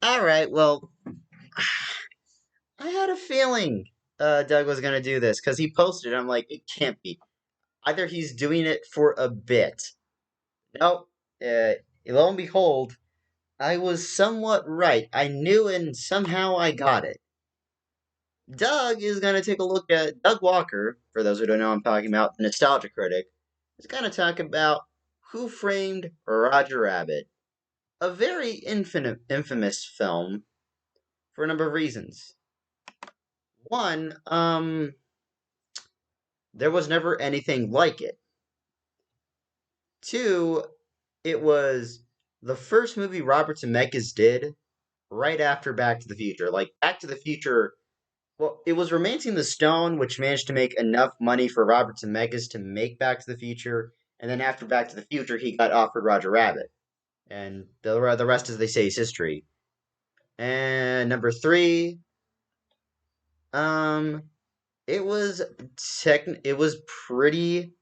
Alright, well, I had a feeling Doug was gonna do this, because he posted it. I'm like, it can't be. Either he's doing it for a bit. Nope. Lo and behold, I was somewhat right. I knew and somehow I got it. Doug is gonna take a look at Doug Walker, for those who don't know I'm talking about, the nostalgia critic, is gonna talk about Who Framed Roger Rabbit. A very infamous film for a number of reasons. One, there was never anything like it. Two, it was the first movie Robert Zemeckis did right after Back to the Future. Like, Back to the Future, well, it was Romancing the Stone, which managed to make enough money for Robert Zemeckis to make Back to the Future, and then after Back to the Future, he got offered Roger Rabbit. And the rest, as they say, is history. And number three, um, it was pretty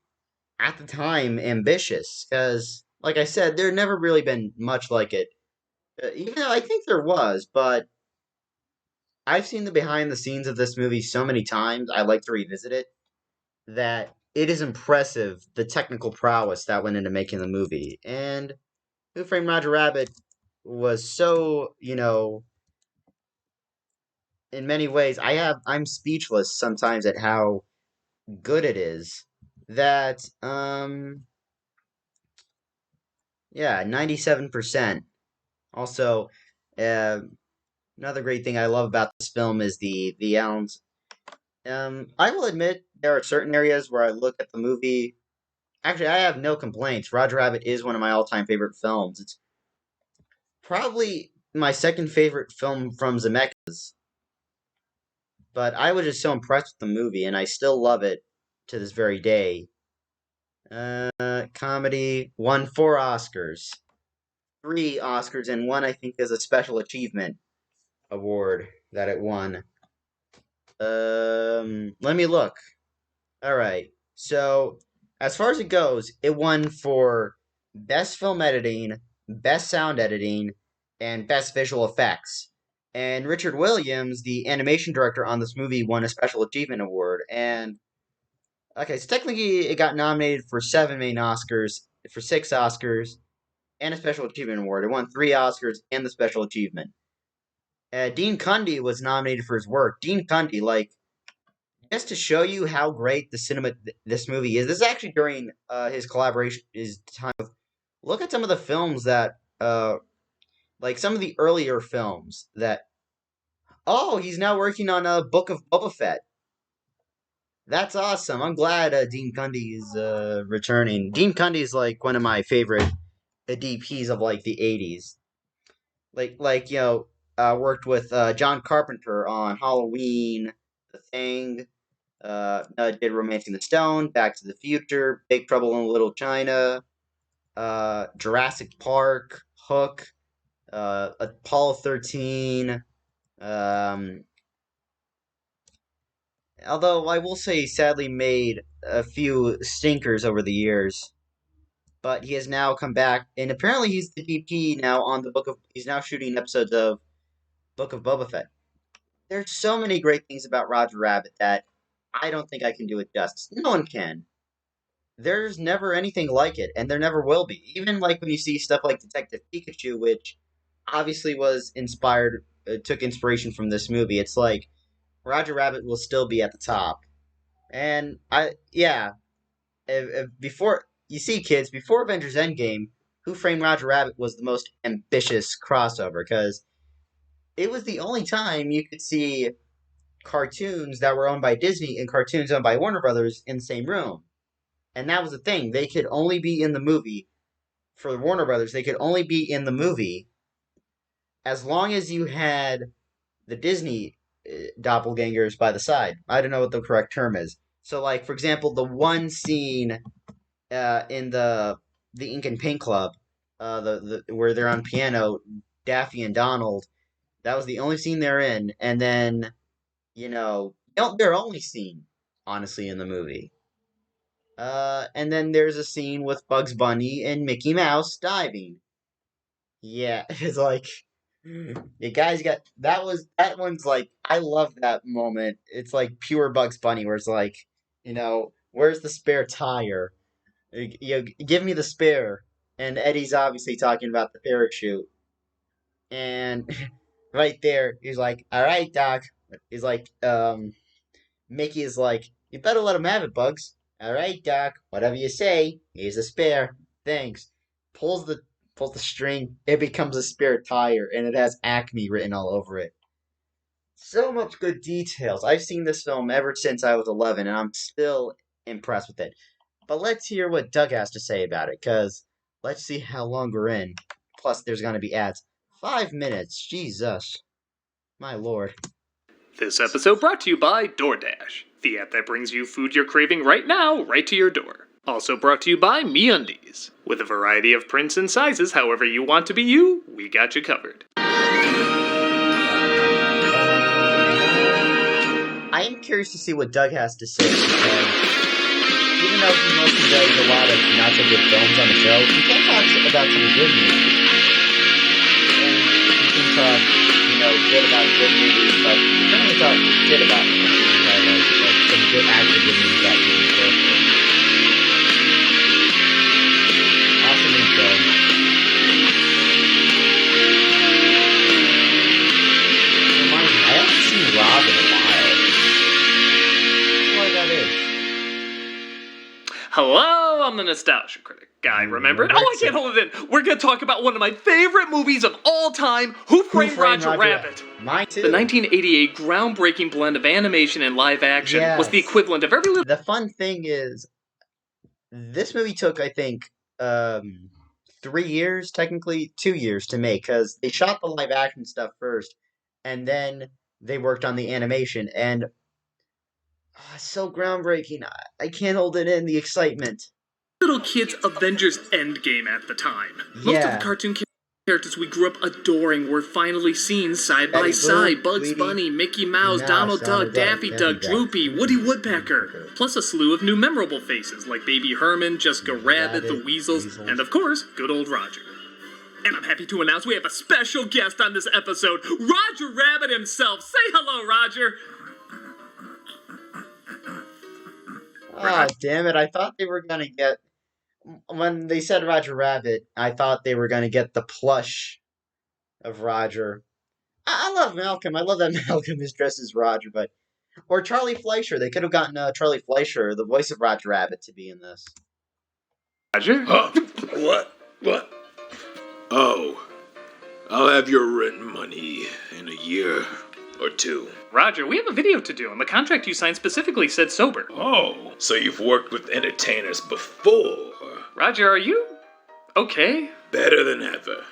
at the time ambitious because, like I said, there never really been much like it. Even though I think there was, but I've seen the behind the scenes of this movie so many times. I like to revisit it. That it is impressive the technical prowess that went into making the movie. And Who Framed Roger Rabbit was so, in many ways, I'm speechless sometimes at how good it is. That yeah, 97%. Also, uh, another great thing I love about this film is the Elms. I will admit there are certain areas where I look at the movie. Actually, I have no complaints. Roger Rabbit is one of my all-time favorite films. It's probably my second favorite film from Zemeckis. But I was just so impressed with the movie, and I still love it to this very day. Comedy won 4 Oscars, 3 Oscars, and one I think is a special achievement award that it won. Let me look. All right. So, as far as it goes, it won for best film editing, best sound editing, and best visual effects. And Richard Williams, the animation director on this movie, won a special achievement award. And okay, so technically it got nominated for 7 main Oscars, for 6 Oscars, and a special achievement award. It won 3 Oscars and the special achievement. Dean Cundey was nominated for his work. Dean Cundey, like, just to show you how great the cinema this movie is. This is actually during his collaboration, his time. Look at some of the films that, like some of the earlier films that. Oh, he's now working on a Book of Boba Fett. That's awesome. I'm glad Dean Cundey is returning. Dean Cundey is like one of my favorite DPs of like the '80s. Worked with John Carpenter on Halloween, The Thing. Did Romancing the Stone, Back to the Future, Big Trouble in Little China, Jurassic Park, Hook, Apollo 13. Um, Although I will say, he sadly made a few stinkers over the years. But he has now come back, and apparently he's the DP now on the book of. He's now shooting episodes of Book of Boba Fett. There's so many great things about Roger Rabbit that I don't think I can do it justice. No one can. There's never anything like it, and there never will be. Even like when you see stuff like Detective Pikachu, which obviously was inspired, took inspiration from this movie. It's like Roger Rabbit will still be at the top. And yeah, before you see, kids, before Avengers Endgame, Who Framed Roger Rabbit was the most ambitious crossover because it was the only time you could see cartoons that were owned by Disney and cartoons owned by Warner Brothers in the same room. And that was the thing. They could only be in the movie for Warner Brothers. They could only be in the movie as long as you had the Disney doppelgangers by the side. I don't know what the correct term is. So, like for example, the one scene in the Ink and Paint Club, the where they're on piano, Daffy and Donald. That was the only scene they're in, and then their only scene, honestly, in the movie. And then there's a scene with Bugs Bunny and Mickey Mouse diving. Yeah, it's like You guys got that one's like I love that moment. It's like pure Bugs Bunny, where it's like, where's the spare tire? Give me the spare. And Eddie's obviously talking about the parachute, and right there, he's like, "All right, Doc." He's like, Mickey is like, "You better let him have it, Bugs." "All right, Doc. Whatever you say. Here's a spare. Thanks." Pulls the pulls the string. It becomes a spare tire, and it has Acme written all over it. So much good details. I've seen this film ever since I was 11, and I'm still impressed with it. But let's hear what Doug has to say about it, because let's see how long we're in. Plus, there's going to be ads. 5 minutes. Jesus. My lord. This episode brought to you by DoorDash, the app that brings you food you're craving right now, right to your door. Also brought to you by MeUndies. With a variety of prints and sizes, however you want to be you, we got you covered. I am curious to see what Doug has to say, because even though he mostly does a lot of not so good films on the show, he can talk about some good movies. And he can talk, good about good movies, but he can only talk shit about like some good acted movies that he can carefully. Awesome intro. Reminds me, I haven't seen Rob in a while. Why that is. Hello, I'm the Nostalgia Critic. Guy remembered? Oh, I can't hold it in. We're going to talk about one of my favorite movies of all time, Who Framed Roger Rabbit? Mine too. The 1988 groundbreaking blend of animation and live action was the equivalent of every little... The fun thing is, this movie took, I think, 3 years, technically 2 years to make, because they shot the live action stuff first, and then they worked on the animation, and so groundbreaking. I can't hold it in, the excitement. Little kids' Avengers Endgame at the time. Most of the cartoon characters we grew up adoring were finally seen side by side. Bugs Bunny, Mickey Mouse, Donald Duck, Daffy Duck, Droopy, Woody Woodpecker. Plus a slew of new memorable faces like Baby Herman, Jessica Rabbit, the Weasels, and of course, good old Roger. And I'm happy to announce we have a special guest on this episode, Roger Rabbit himself. Say hello, Roger. Oh, damn it. I thought they were going to get... When they said Roger Rabbit, I thought they were going to get the plush of Roger. I love Malcolm. I love that Malcolm is dressed as Roger, but... Or Charlie Fleischer. They could have gotten Charlie Fleischer, the voice of Roger Rabbit, to be in this. Roger? Huh? What? Oh. I'll have your rent money in a year or two. Roger, we have a video to do, and the contract you signed specifically said sober. Oh, so you've worked with entertainers before. Roger, are you okay? Better than ever.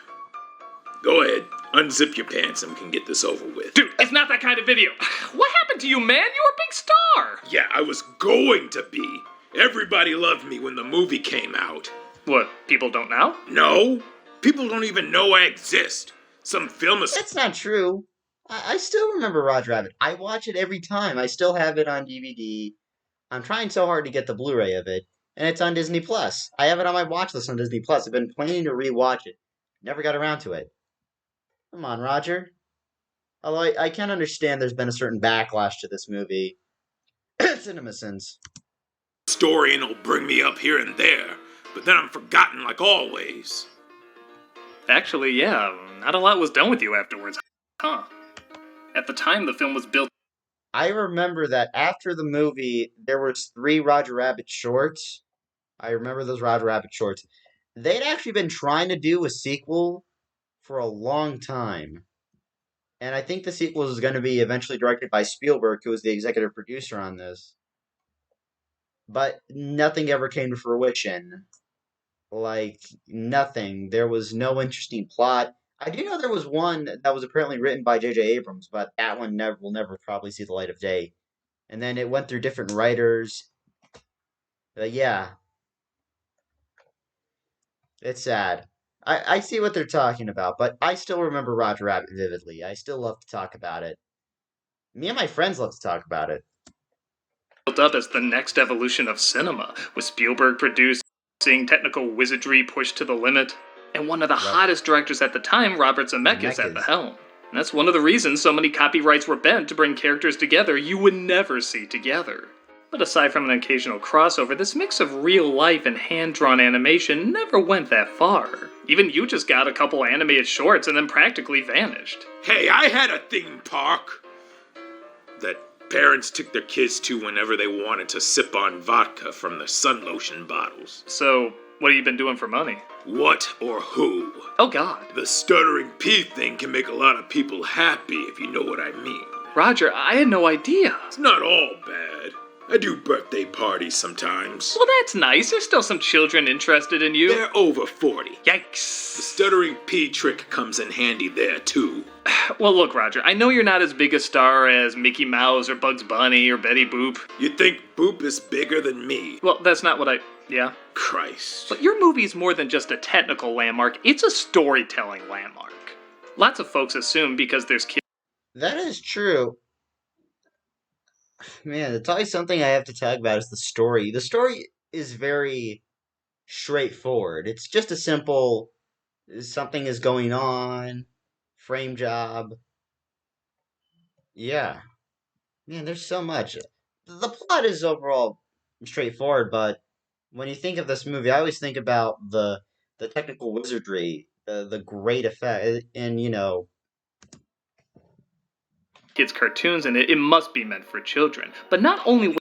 Go ahead, unzip your pants and we can get this over with. Dude, it's not that kind of video. What happened to you, man? You were a big star. Yeah, I was going to be. Everybody loved me when the movie came out. What, people don't now? No, people don't even know I exist. Some film is... That's not true. I still remember Roger Rabbit. I watch it every time. I still have it on DVD. I'm trying so hard to get the Blu-ray of it, and it's on Disney Plus. I have it on my watch list on Disney Plus. I've been planning to rewatch it. Never got around to it. Come on, Roger. Although I can understand there's been a certain backlash to this movie. CinemaSins. Story and it'll bring me up here and there, but then I'm forgotten like always. Actually, yeah, not a lot was done with you afterwards. Huh. At the time the film was built... I remember that after the movie, there was 3 Roger Rabbit shorts. I remember those Roger Rabbit shorts. They'd actually been trying to do a sequel for a long time. And I think the sequel is going to be eventually directed by Spielberg, who was the executive producer on this. But nothing ever came to fruition. Like, nothing. There was no interesting plot. I do know there was one that was apparently written by J.J. Abrams, but that one will never probably see the light of day. And then it went through different writers. Yeah. It's sad. I see what they're talking about, but I still remember Roger Rabbit vividly. I still love to talk about it. Me and my friends love to talk about it. Built up as the next evolution of cinema, with Spielberg producing technical wizardry pushed to the limit. And one of the hottest directors at the time, Robert Zemeckis, at the helm. And that's one of the reasons so many copyrights were bent to bring characters together you would never see together. But aside from an occasional crossover, this mix of real life and hand-drawn animation never went that far. Even you just got a couple animated shorts and then practically vanished. Hey, I had a theme park that parents took their kids to whenever they wanted to sip on vodka from the sun lotion bottles. So, what have you been doing for money? What or who? Oh God. The stuttering P thing can make a lot of people happy, if you know what I mean. Roger, I had no idea. It's not all bad. I do birthday parties sometimes. Well, that's nice. There's still some children interested in you. They're over 40. Yikes. The stuttering P trick comes in handy there, too. Well, look, Roger, I know you're not as big a star as Mickey Mouse or Bugs Bunny or Betty Boop. You think Boop is bigger than me? Well, that's not what yeah. Christ. But your movie's more than just a technical landmark, it's a storytelling landmark. Lots of folks assume because there's kids. That is true. Man, it's always something I have to talk about is the story. The story is very straightforward. It's just a simple, something is going on, frame job. Yeah. Man, there's so much. The plot is overall straightforward, but when you think of this movie, I always think about the technical wizardry, the great effect, and kids' cartoons in it, it must be meant for children. But not only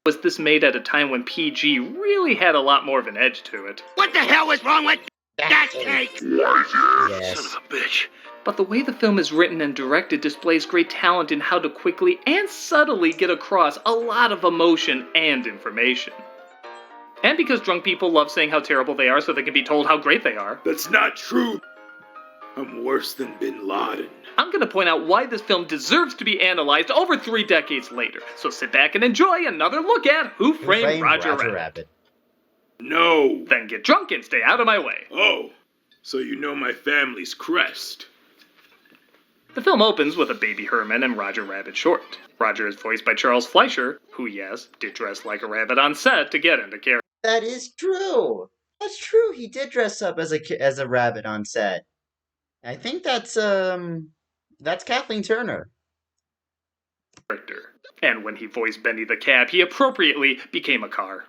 was this made at a time when PG really had a lot more of an edge to it. What the hell is wrong with that cake? Yes. Son of a bitch. But the way the film is written and directed displays great talent in how to quickly and subtly get across a lot of emotion and information. And because drunk people love saying how terrible they are so they can be told how great they are. That's not true. I'm worse than Bin Laden. I'm going to point out why this film deserves to be analyzed over 3 decades later. So sit back and enjoy another look at Who Framed Roger Rabbit. No. Then get drunk and stay out of my way. Oh, so you know my family's crest. The film opens with a baby Herman and Roger Rabbit short. Roger is voiced by Charles Fleischer, who, yes, did dress like a rabbit on set to get into character. That is true. That's true. He did dress up as a rabbit on set. I think that's Kathleen Turner. And when he voiced Benny the Cab, he appropriately became a car.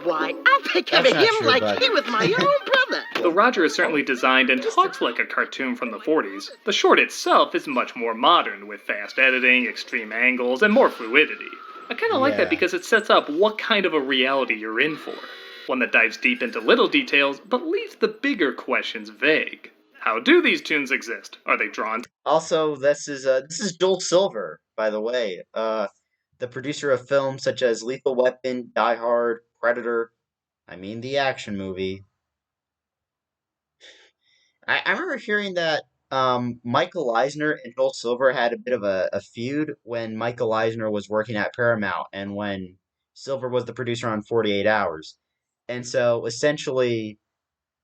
Why, I'll take care of him like he was my own brother. Though Roger is certainly designed and talks like a cartoon from the 40s, the short itself is much more modern, with fast editing, extreme angles, and more fluidity. I kinda like that because it sets up what kind of a reality you're in for. One that dives deep into little details, but leaves the bigger questions vague. How do these tunes exist? Are they drawn? Also, this is Joel Silver, by the way. The producer of films such as Lethal Weapon, Die Hard, Predator. I mean, the action movie. I remember hearing that Michael Eisner and Joel Silver had a bit of a feud when Michael Eisner was working at Paramount and when Silver was the producer on 48 Hours. And so, essentially,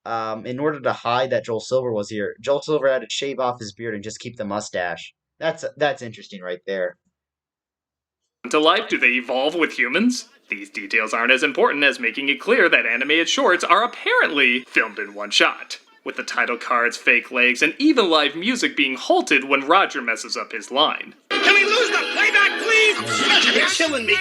in order to hide that Joel Silver was here, Joel Silver had to shave off his beard and just keep the mustache. That's interesting right there. To life, do they evolve with humans? These details aren't as important as making it clear that animated shorts are apparently filmed in one shot, with the title cards, fake legs, and even live music being halted when Roger messes up his line. Can we lose the playback, please? You're killing me.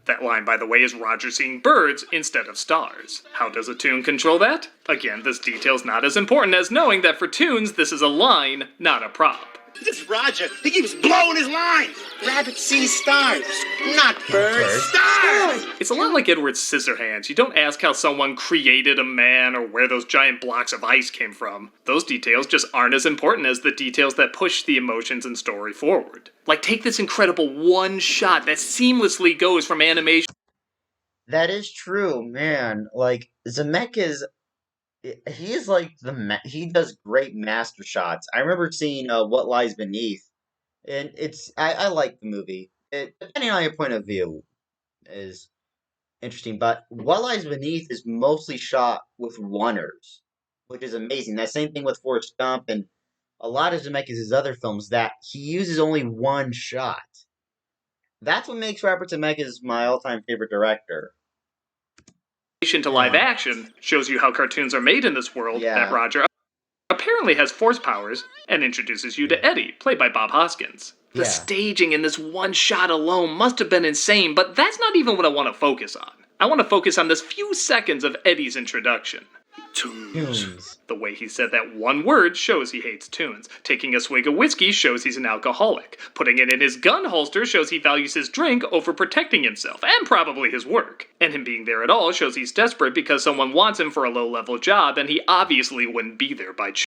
That line, by the way, is Roger seeing birds instead of stars. How does a tune control that? Again, this detail's not as important as knowing that for tunes, this is a line, not a prop. This Roger, he keeps blowing his lines. Rabbits see stars, not birds. Stars! It's a lot like Edward Scissorhands. You don't ask how someone created a man or where those giant blocks of ice came from. Those details just aren't as important as the details that push the emotions and story forward. Like, take this incredible one shot that seamlessly goes from animation. That is true, man. Like, Zemeckis, he is like he does great master shots. I remember seeing What Lies Beneath, and I like the movie. Depending on your point of view, is interesting. But What Lies Beneath is mostly shot with oneers, which is amazing. That same thing with Forrest Gump and a lot of Zemeckis' other films that he uses only one shot. That's what makes Robert Zemeckis my all-time favorite director. To live action shows you how cartoons are made in this world that Roger apparently has force powers, and introduces you to Eddie, played by Bob Hoskins. The staging in this one shot alone must have been insane, but that's not even what I want to focus on. I want to focus on this few seconds of Eddie's introduction. Tunes. The way he said that one word shows he hates tunes. Taking a swig of whiskey shows he's an alcoholic. Putting it in his gun holster shows he values his drink over protecting himself, and probably his work. And him being there at all shows he's desperate because someone wants him for a low-level job, and he obviously wouldn't be there by choice.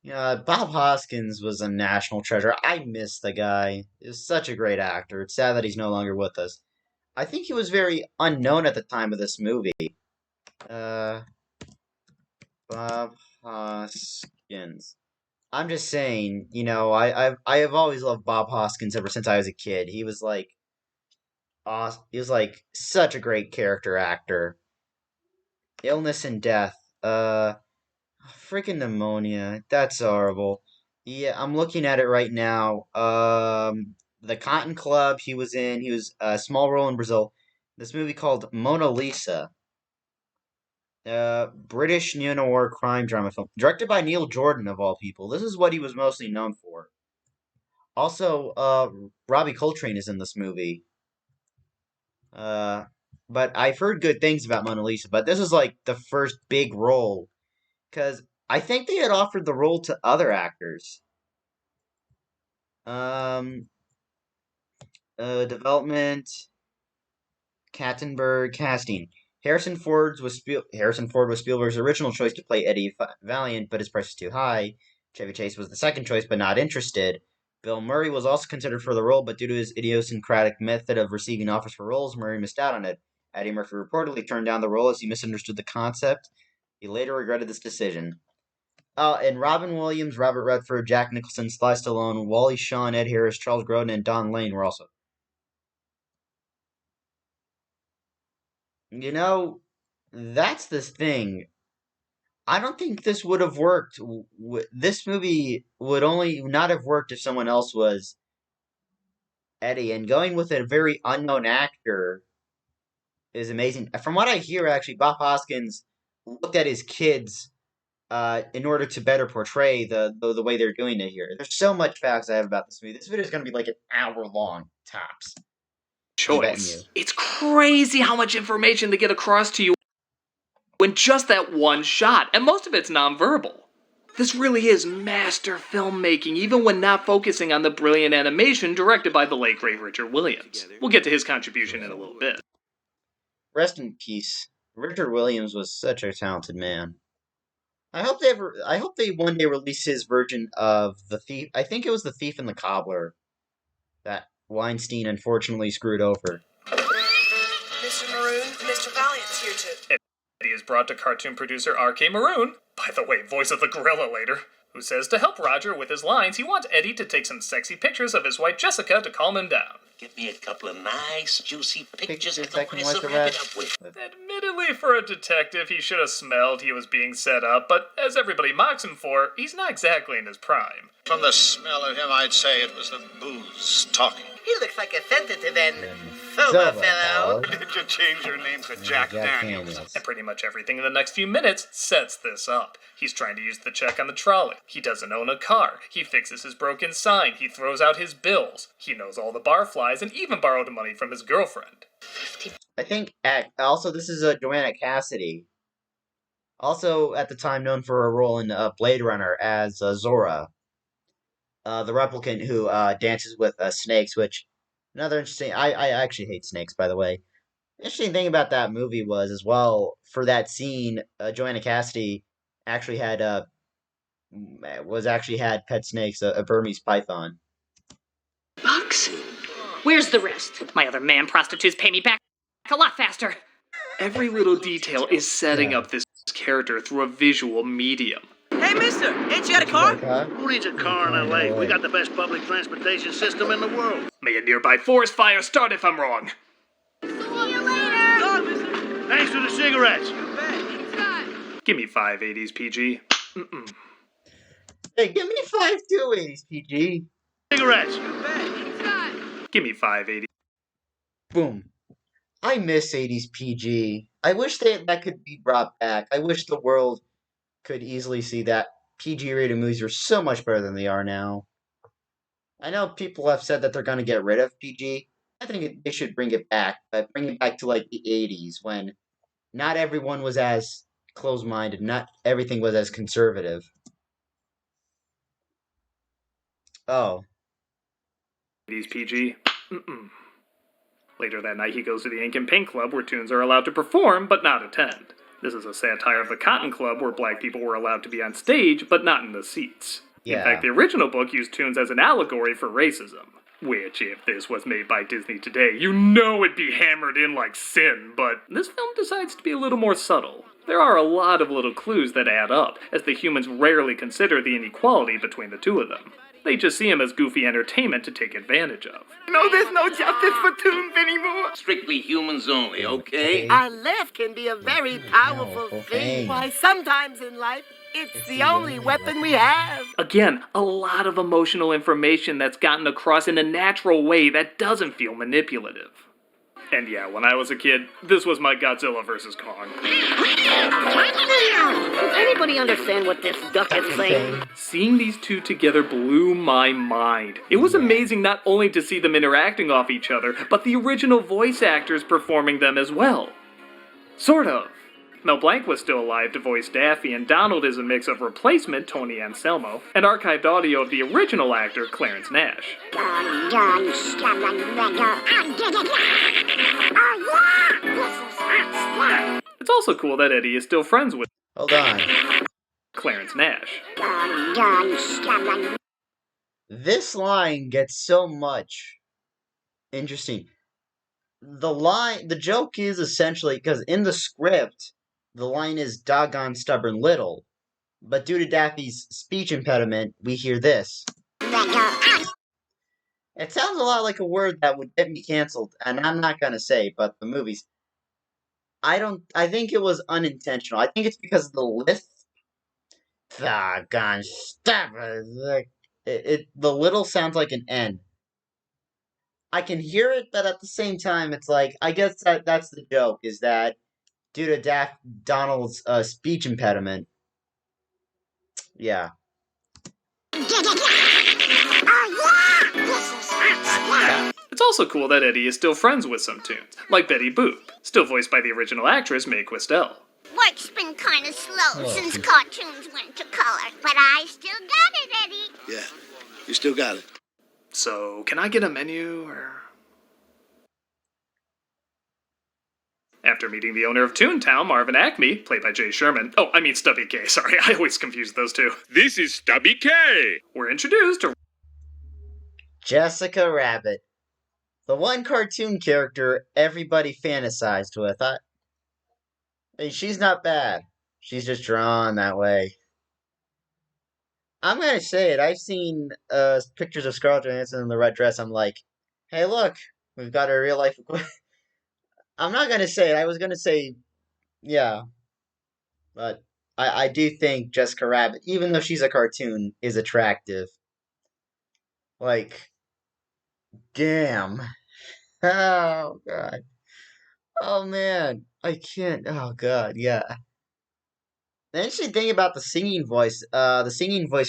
Bob Hoskins was a national treasure. I miss the guy. He was such a great actor. It's sad that he's no longer with us. I think he was very unknown at the time of this movie. Bob Hoskins. I'm just saying, I have always loved Bob Hoskins ever since I was a kid. He was like awesome. He was like such a great character actor. Illness and death. Freaking pneumonia. That's horrible. Yeah, I'm looking at it right now. The Cotton Club he was in. He was a small role in Brazil. This movie called Mona Lisa. British neo-noir crime drama film. Directed by Neil Jordan, of all people. This is what he was mostly known for. Also, Robbie Coltrane is in this movie. But I've heard good things about Mona Lisa, but this is like the first big role. Because I think they had offered the role to other actors. Development, Katzenberg, casting. Harrison Ford was Spielberg's original choice to play Eddie Valiant, but his price was too high. Chevy Chase was the second choice, but not interested. Bill Murray was also considered for the role, but due to his idiosyncratic method of receiving offers for roles, Murray missed out on it. Eddie Murphy reportedly turned down the role as he misunderstood the concept. He later regretted this decision. And Robin Williams, Robert Redford, Jack Nicholson, Sly Stallone, Wally Shawn, Ed Harris, Charles Grodin, and Don Lane were also. That's the thing. I don't think this would have worked. This movie would only not have worked if someone else was Eddie. And going with a very unknown actor is amazing. From what I hear, actually, Bob Hoskins looked at his kids in order to better portray the way they're doing it here. There's so much facts I have about this movie. This video is going to be like an hour long, tops. Choice. It's crazy how much information to get across to you in just that one shot, and most of it's nonverbal. This really is master filmmaking, even when not focusing on the brilliant animation directed by the late great Richard Williams. We'll get to his contribution in a little bit. Rest in peace. Richard Williams was such a talented man. I hope they one day release his version of The Thief. I think it was The Thief and the Cobbler that Weinstein unfortunately screwed over. Mr. Maroon, Mr. Valiant's here to... Eddie is brought to cartoon producer R.K. Maroon, by the way, voice of the gorilla later, who says to help Roger with his lines, he wants Eddie to take some sexy pictures of his wife Jessica to calm him down. Get me a couple of nice, juicy pictures Pictures I I can can wrap wipe it the up rest with. Admittedly, for a detective, he should have smelled he was being set up, but as everybody mocks him for, he's not exactly in his prime. From the smell of him, I'd say it was the booze talking. He looks like a sensitive and Sober sober fellow. Did you change your name to Jack Daniels? And pretty much everything in the next few minutes sets this up. He's trying to use the check on the trolley. He doesn't own a car. He fixes his broken sign. He throws out his bills. He knows all the barflies and even borrowed money from his girlfriend. I think, also, this is Joanna Cassidy. Also, at the time, known for her role in Blade Runner as Zora. The replicant who dances with snakes, which, another interesting... I actually hate snakes, by the way. Interesting thing about that movie was, as well, for that scene, Joanna Cassidy actually had had pet snakes, a Burmese python. Bucks? Where's the rest? My other man prostitutes pay me back a lot faster. Every little detail is setting up this character through a visual medium. Hey, mister, ain't you got a car? Who needs a car in L.A.? We got the best public transportation system in the world. May a nearby forest fire start if I'm wrong. See you later! Go, mister. Thanks for the cigarettes. Give me 5 80s PG. Hey, give me 5 280s, PG. Cigarettes. Give me 5 80s. Boom. I miss 80s PG. I wish that could be brought back. I wish the world could easily see that PG-rated movies were so much better than they are now. I know people have said that they're going to get rid of PG. I think they should bring it back, but bring it back to like the 80s when not everyone was as closed-minded, not everything was as conservative. Oh. 80s PG? Mm-mm. Later that night, he goes to the Ink and Paint Club where toons are allowed to perform but not attend. This is a satire of the Cotton Club where black people were allowed to be on stage but not in the seats. Yeah. In fact, the original book used toons as an allegory for racism. Which, if this was made by Disney today, you know it'd be hammered in like sin, but this film decides to be a little more subtle. There are a lot of little clues that add up, as the humans rarely consider the inequality between the two of them. They just see him as goofy entertainment to take advantage of. No, there's no justice for toons anymore. Strictly humans only, okay? Our left can be a very powerful thing. Why, sometimes in life, it's the only weapon we have. Again, a lot of emotional information that's gotten across in a natural way that doesn't feel manipulative. And yeah, when I was a kid, this was my Godzilla vs. Kong. Does anybody understand what this duck is saying? Seeing these two together blew my mind. It was amazing not only to see them interacting off each other, but the original voice actors performing them as well. Sort of. Mel Blanc was still alive to voice Daffy, and Donald is a mix of replacement Tony Anselmo and archived audio of the original actor Clarence Nash. It's also cool that Eddie is still friends with Clarence Nash. This line gets so much interesting. The joke is essentially, because in the script, the line is doggone stubborn little. But due to Daffy's speech impediment, we hear this. It sounds a lot like a word that would get me canceled, and I'm not gonna say, but the movies. I think it was unintentional. I think it's because of the lisp. Doggone stubborn. The little sounds like an N. I can hear it, but at the same time, it's like, I guess that's the joke, is that due to Donald's speech impediment. Yeah. It's also cool that Eddie is still friends with some toons, like Betty Boop, still voiced by the original actress Mae Questel. Work's been kind of slow since cartoons went to color, but I still got it, Eddie. Yeah, you still got it. So, can I get a menu, or...? After meeting the owner of Toontown, Marvin Acme, played by Jay Sherman. Oh, I mean Stubby K, sorry, I always confuse those two. This is Stubby K! We're introduced to Jessica Rabbit. The one cartoon character everybody fantasized with. She's not bad. She's just drawn that way. I'm gonna say it. I've seen pictures of Scarlett Johansson in the red dress. I'm like, hey, look, we've got a real life. I'm not gonna say it. I was gonna say, yeah, but I do think Jessica Rabbit, even though she's a cartoon, is attractive. Like, damn. Oh god. Oh man, I can't. Oh god, yeah. The interesting thing about the singing voice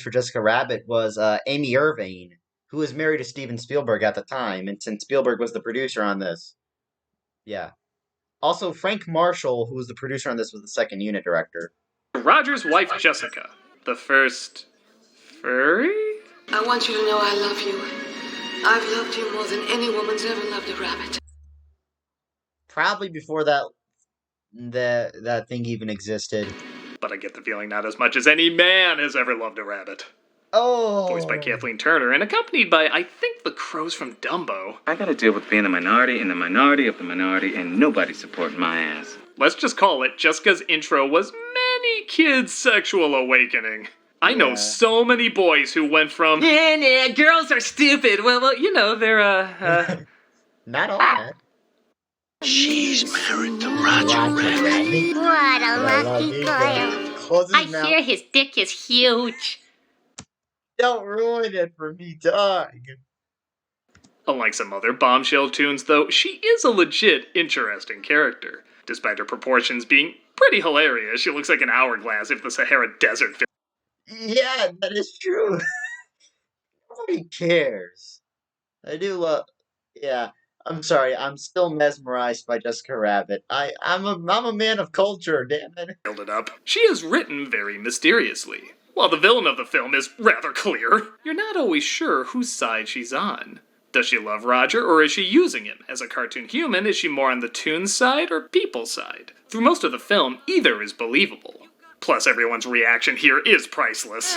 for Jessica Rabbit was Amy Irving, who was married to Steven Spielberg at the time, and since Spielberg was the producer on this. Yeah. Also, Frank Marshall, who was the producer on this, was the second unit director. Roger's wife, Jessica. The first... furry? I want you to know I love you. I've loved you more than any woman's ever loved a rabbit. Probably before that thing even existed. But I get the feeling not as much as any man has ever loved a rabbit. Oh! Voiced by Kathleen Turner and accompanied by, I think, the crows from Dumbo. I gotta deal with being the minority and the minority of the minority and nobody supporting my ass. Let's just call it Jessica's intro was many kids' sexual awakening. I know so many boys who went from, nah, girls are stupid. Well, you know, they're, Not all that. She's married to Roger Rabbit. What a lucky girl. I hear his dick is huge. Don't ruin it for me, dog. Unlike some other bombshell toons, though, she is a legit interesting character. Despite her proportions being pretty hilarious, she looks like an hourglass if the Sahara Desert Yeah, that is true. Nobody cares. I do love. Yeah, I'm sorry. I'm still mesmerized by Jessica Rabbit. I'm a man of culture. Damn it. Build it up. She is written very mysteriously. While the villain of the film is rather clear, you're not always sure whose side she's on. Does she love Roger, or is she using him? As a cartoon human, is she more on the Toon's side or People's side? Through most of the film, either is believable. Plus, everyone's reaction here is priceless.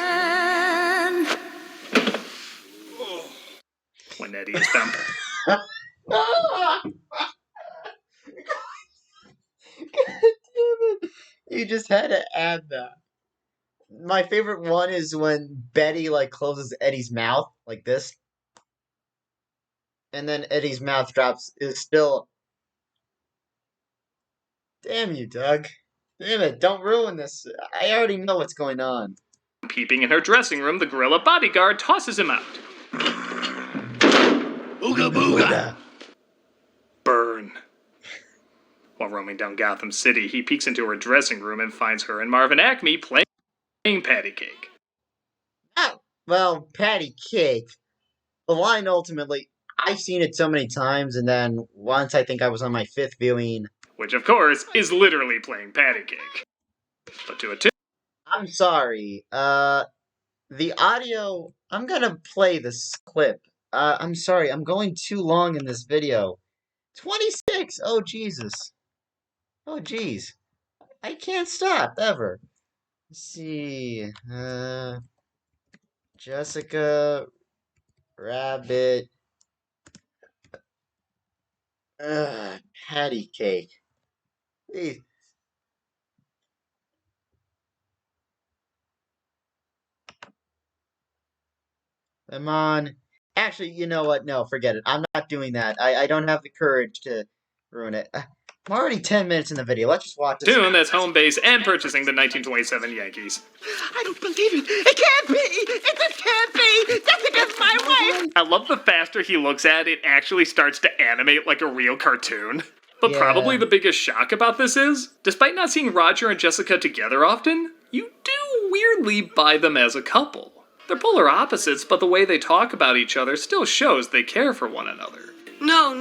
When Eddie is found. God damn it. You just had to add that. My favorite one is when Betty closes Eddie's mouth like this. And then Eddie's mouth drops is still. Damn you, Doug. Damn it, don't ruin this. I already know what's going on. Peeping in her dressing room, the gorilla bodyguard tosses him out. Ooga booga. Burn. While roaming down Gotham City, he peeks into her dressing room and finds her and Marvin Acme playing patty cake. Oh, well, patty cake. The line ultimately, I've seen it so many times, and then once I think I was on my 5th viewing. Which, of course, is literally playing patty cake. But to a tune. I'm sorry. The audio, I'm gonna play this clip. I'm sorry, I'm going too long in this video. 26! Oh, Jesus. Oh, jeez. I can't stop, ever. Let's see. Jessica Rabbit. Patty cake. Please. Come on. Actually, you know what? No, forget it. I'm not doing that. I don't have the courage to ruin it. I'm already 10 minutes in the video. Let's just watch this. Tune that's home base and purchasing the 1927 Yankees. I don't believe it. It can't be. It can't be. Jessica's my wife. I love the faster he looks at it, actually starts to animate like a real cartoon. But Yeah. Probably the biggest shock about this is, despite not seeing Roger and Jessica together often, you do weirdly buy them as a couple. They're polar opposites, but the way they talk about each other still shows they care for one another. No,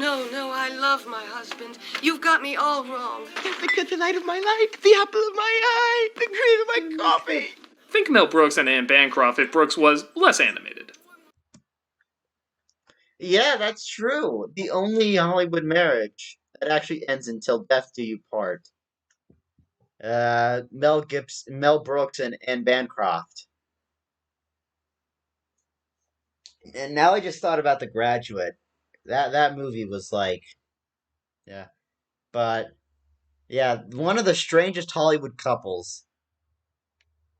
I love my husband. You've got me all wrong. He's the kryptonite of my life, the apple of my eye, the cream of my coffee. Think Mel Brooks and Anne Bancroft if Brooks was less animated. Yeah, that's true. The only Hollywood marriage that actually ends until death do you part. Mel Brooks and Anne Bancroft. And now I just thought about The Graduate. That movie was yeah. But yeah, one of the strangest Hollywood couples.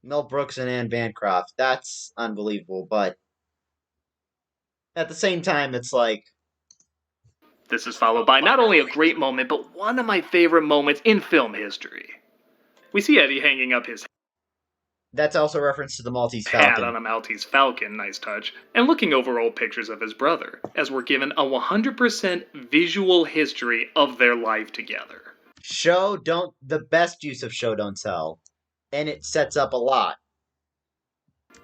Mel Brooks and Anne Bancroft. That's unbelievable, but at the same time it's This is followed by not only a great moment, but one of my favorite moments in film history. We see Eddie hanging up his that's also a reference to the Maltese hat Falcon. on a Maltese Falcon, nice touch, and looking over old pictures of his brother, as we're given a 100% visual history of their life together. The best use of show don't tell. And it sets up a lot.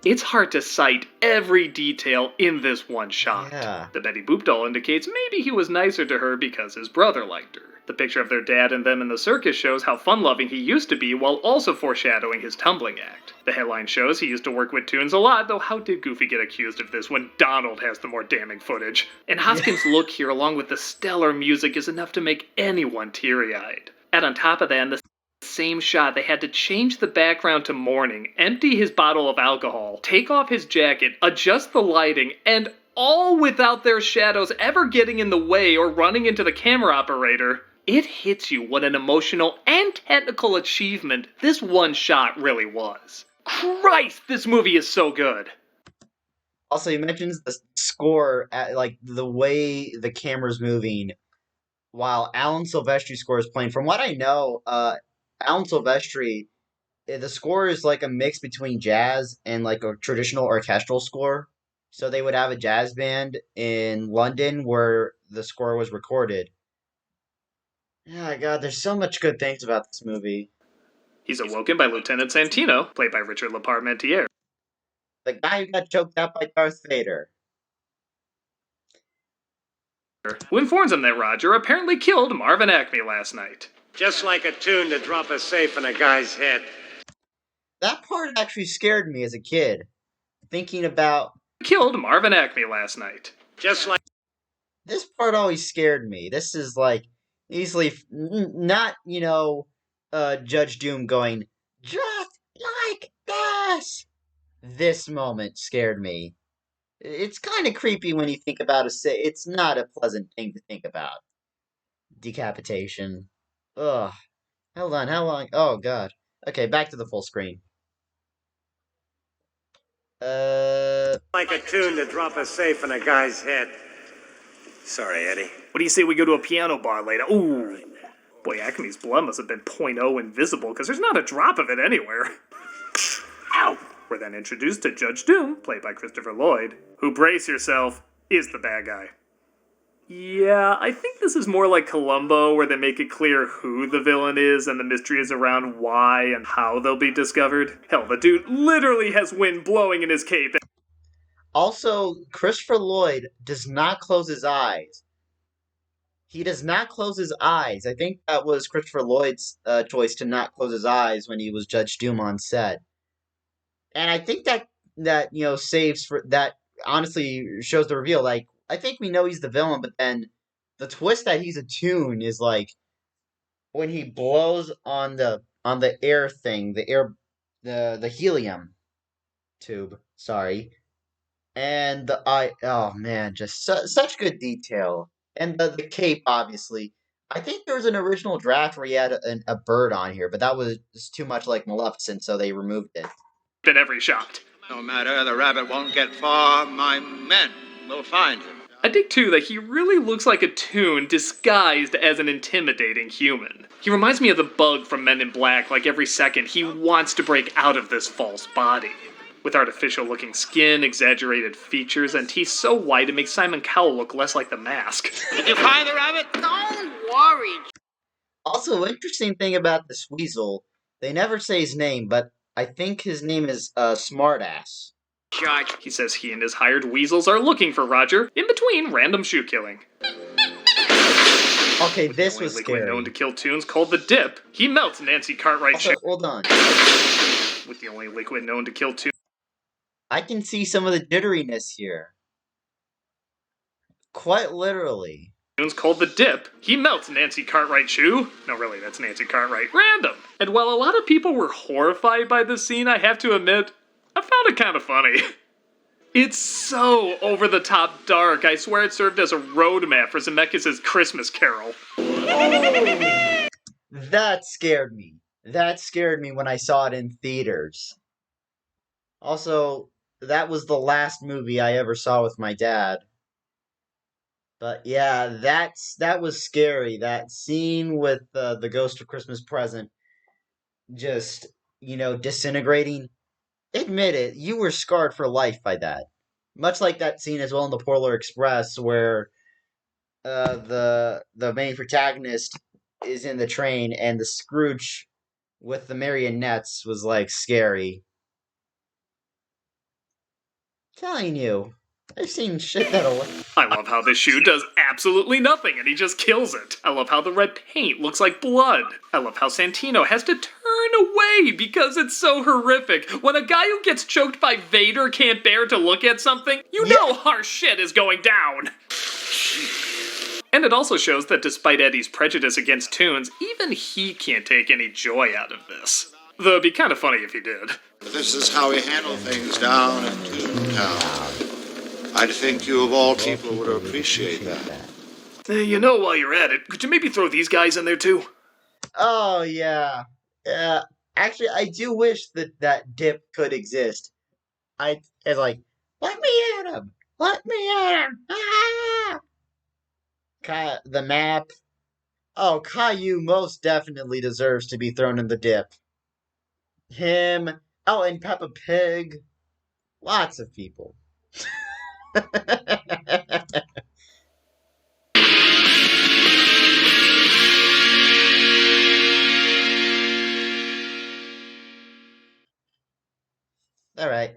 It's hard to cite every detail in this one shot. Yeah. The Betty Boop doll indicates maybe he was nicer to her because his brother liked her. The picture of their dad and them in the circus shows how fun-loving he used to be while also foreshadowing his tumbling act. The headline shows he used to work with Toons a lot, though how did Goofy get accused of this when Donald has the more damning footage? And Hoskins' look here along with the stellar music is enough to make anyone teary-eyed. And on top of that, in the same shot, they had to change the background to morning, empty his bottle of alcohol, take off his jacket, adjust the lighting, and all without their shadows ever getting in the way or running into the camera operator. It hits you what an emotional and technical achievement this one shot really was. Christ, this movie is so good. Also, he mentions the score, the way the camera's moving while Alan Silvestri's score is playing. From what I know, Alan Silvestri, the score is like a mix between jazz and a traditional orchestral score. So they would have a jazz band in London where the score was recorded. Oh God, there's so much good things about this movie. He's awoken by Lieutenant Santino, played by Richard Lepar-Mentier. The guy who got choked out by Darth Vader. Who informs him that Roger apparently killed Marvin Acme last night. Just like a tune to drop a safe in a guy's head. That part actually scared me as a kid. Thinking about... Killed Marvin Acme last night. Just like... This part always scared me. This is like, easily, not, Judge Doom going, just like this! This moment scared me. It's kind of creepy when you think about it. It's not a pleasant thing to think about. Decapitation. Ugh. Hold on, how long? Oh, God. Okay, back to the full screen. Like a tune to drop a safe in a guy's head. Sorry, Eddie. What do you say we go to a piano bar later? Ooh. Boy, Acme's blood must have been .0 invisible, because there's not a drop of it anywhere. Ow! We're then introduced to Judge Doom, played by Christopher Lloyd, who, brace yourself, is the bad guy. Yeah, I think this is more like Columbo, where they make it clear who the villain is and the mystery is around why and how they'll be discovered. Hell, the dude literally has wind blowing in his cape. Also, Christopher Lloyd does not close his eyes. He does not close his eyes. I think that was Christopher Lloyd's choice to not close his eyes when he was Judge Doom on set. And I think that saves for that, honestly shows the reveal. Like, I think we know he's the villain, but then the twist that he's a tune is like when he blows on the air thing, the helium tube, sorry. And oh man, just such good detail. And the cape, obviously. I think there was an original draft where he had a bird on here, but that was too much like Maleficent, so they removed it. In every shot. No matter, the rabbit won't get far. My men will find him. I dig, too, that he really looks like a toon disguised as an intimidating human. He reminds me of the Bug from Men in Black, like every second he wants to break out of this false body. With artificial-looking skin, exaggerated features, and teeth so white it makes Simon Cowell look less like the Mask. Did you find the rabbit? Don't worry. Also, interesting thing about this weasel, they never say his name, but I think his name is Smartass. Judge. He says he and his hired weasels are looking for Roger, in between random shoe killing. Okay, this was liquid scary. known to kill tunes called the Dip. He melts Nancy Cartwright's shoe. Hold on. With the only liquid known to kill tunes. I can see some of the jitteriness here. Quite literally. Tunes called the Dip. He melts Nancy Cartwright's shoe. No, really, that's Nancy Cartwright. Random. And while a lot of people were horrified by this scene, I have to admit, I found it kind of funny. It's so over-the-top dark, I swear it served as a roadmap for Zemeckis' Christmas Carol. Oh, that scared me. That scared me when I saw it in theaters. Also, that was the last movie I ever saw with my dad. But yeah, that was scary. That scene with the Ghost of Christmas Present just, disintegrating. Admit it, you were scarred for life by that. Much like that scene as well in the Polar Express where the main protagonist is in the train and the Scrooge with the marionettes was like scary. Telling you, I've seen shit that'll... I love how this shoe does absolutely nothing and he just kills it. I love how the red paint looks like blood. I love how Santino has to turn away because it's so horrific. When a guy who gets choked by Vader can't bear to look at something, you know harsh shit is going down. And it also shows that despite Eddie's prejudice against tunes, even he can't take any joy out of this. Though it'd be kind of funny if he did. This is how we handle things down in Toontown. I think you of all people would appreciate that. While you're at it, could you maybe throw these guys in there too? Oh, yeah. Actually, I do wish that Dip could exist. It's like, let me at him! Let me at him! Ah! The map. Oh, Caillou most definitely deserves to be thrown in the Dip. Him. Oh, and Peppa Pig. Lots of people. All right.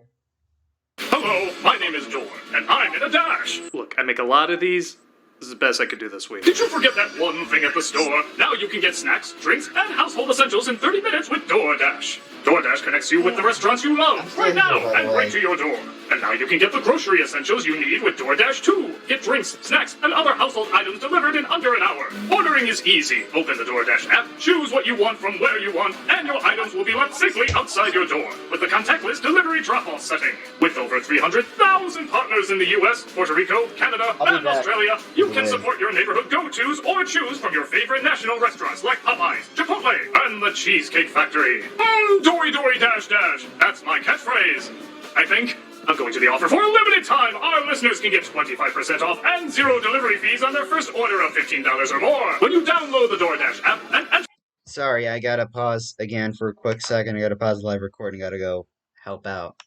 DoorDash. Look, I make a lot of these. This is the best I could do this week. Did you forget that one thing at the store? Now you can get snacks, drinks, and household essentials in 30 minutes with DoorDash. DoorDash connects you with the restaurants you love right now and right to your door. And now you can get the grocery essentials you need with DoorDash too. Get drinks, snacks, and other household items delivered in under an hour. Ordering is easy. Open the DoorDash app, choose what you want from where you want, and your items will be left safely outside your door with the contactless delivery drop-off setting. With over 300,000 partners in the US, Puerto Rico, Canada, and Australia, you can support your neighborhood go-tos or choose from your favorite national restaurants like Popeyes, Chipotle, and the Cheesecake Factory. Dory Dory Dash Dash. That's my catchphrase. I think. I'm going to the offer for a limited time. Our listeners can get 25% off and 0 delivery fees on their first order of $15 or more when you download the DoorDash app and Sorry, I gotta pause again for a quick second. I gotta pause the live recording. Gotta go help out.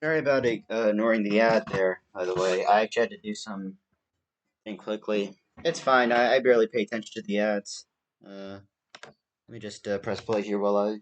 Sorry about ignoring the ad there, by the way. I actually had to do something quickly. It's fine. I barely pay attention to the ads. Let me just press play here while I...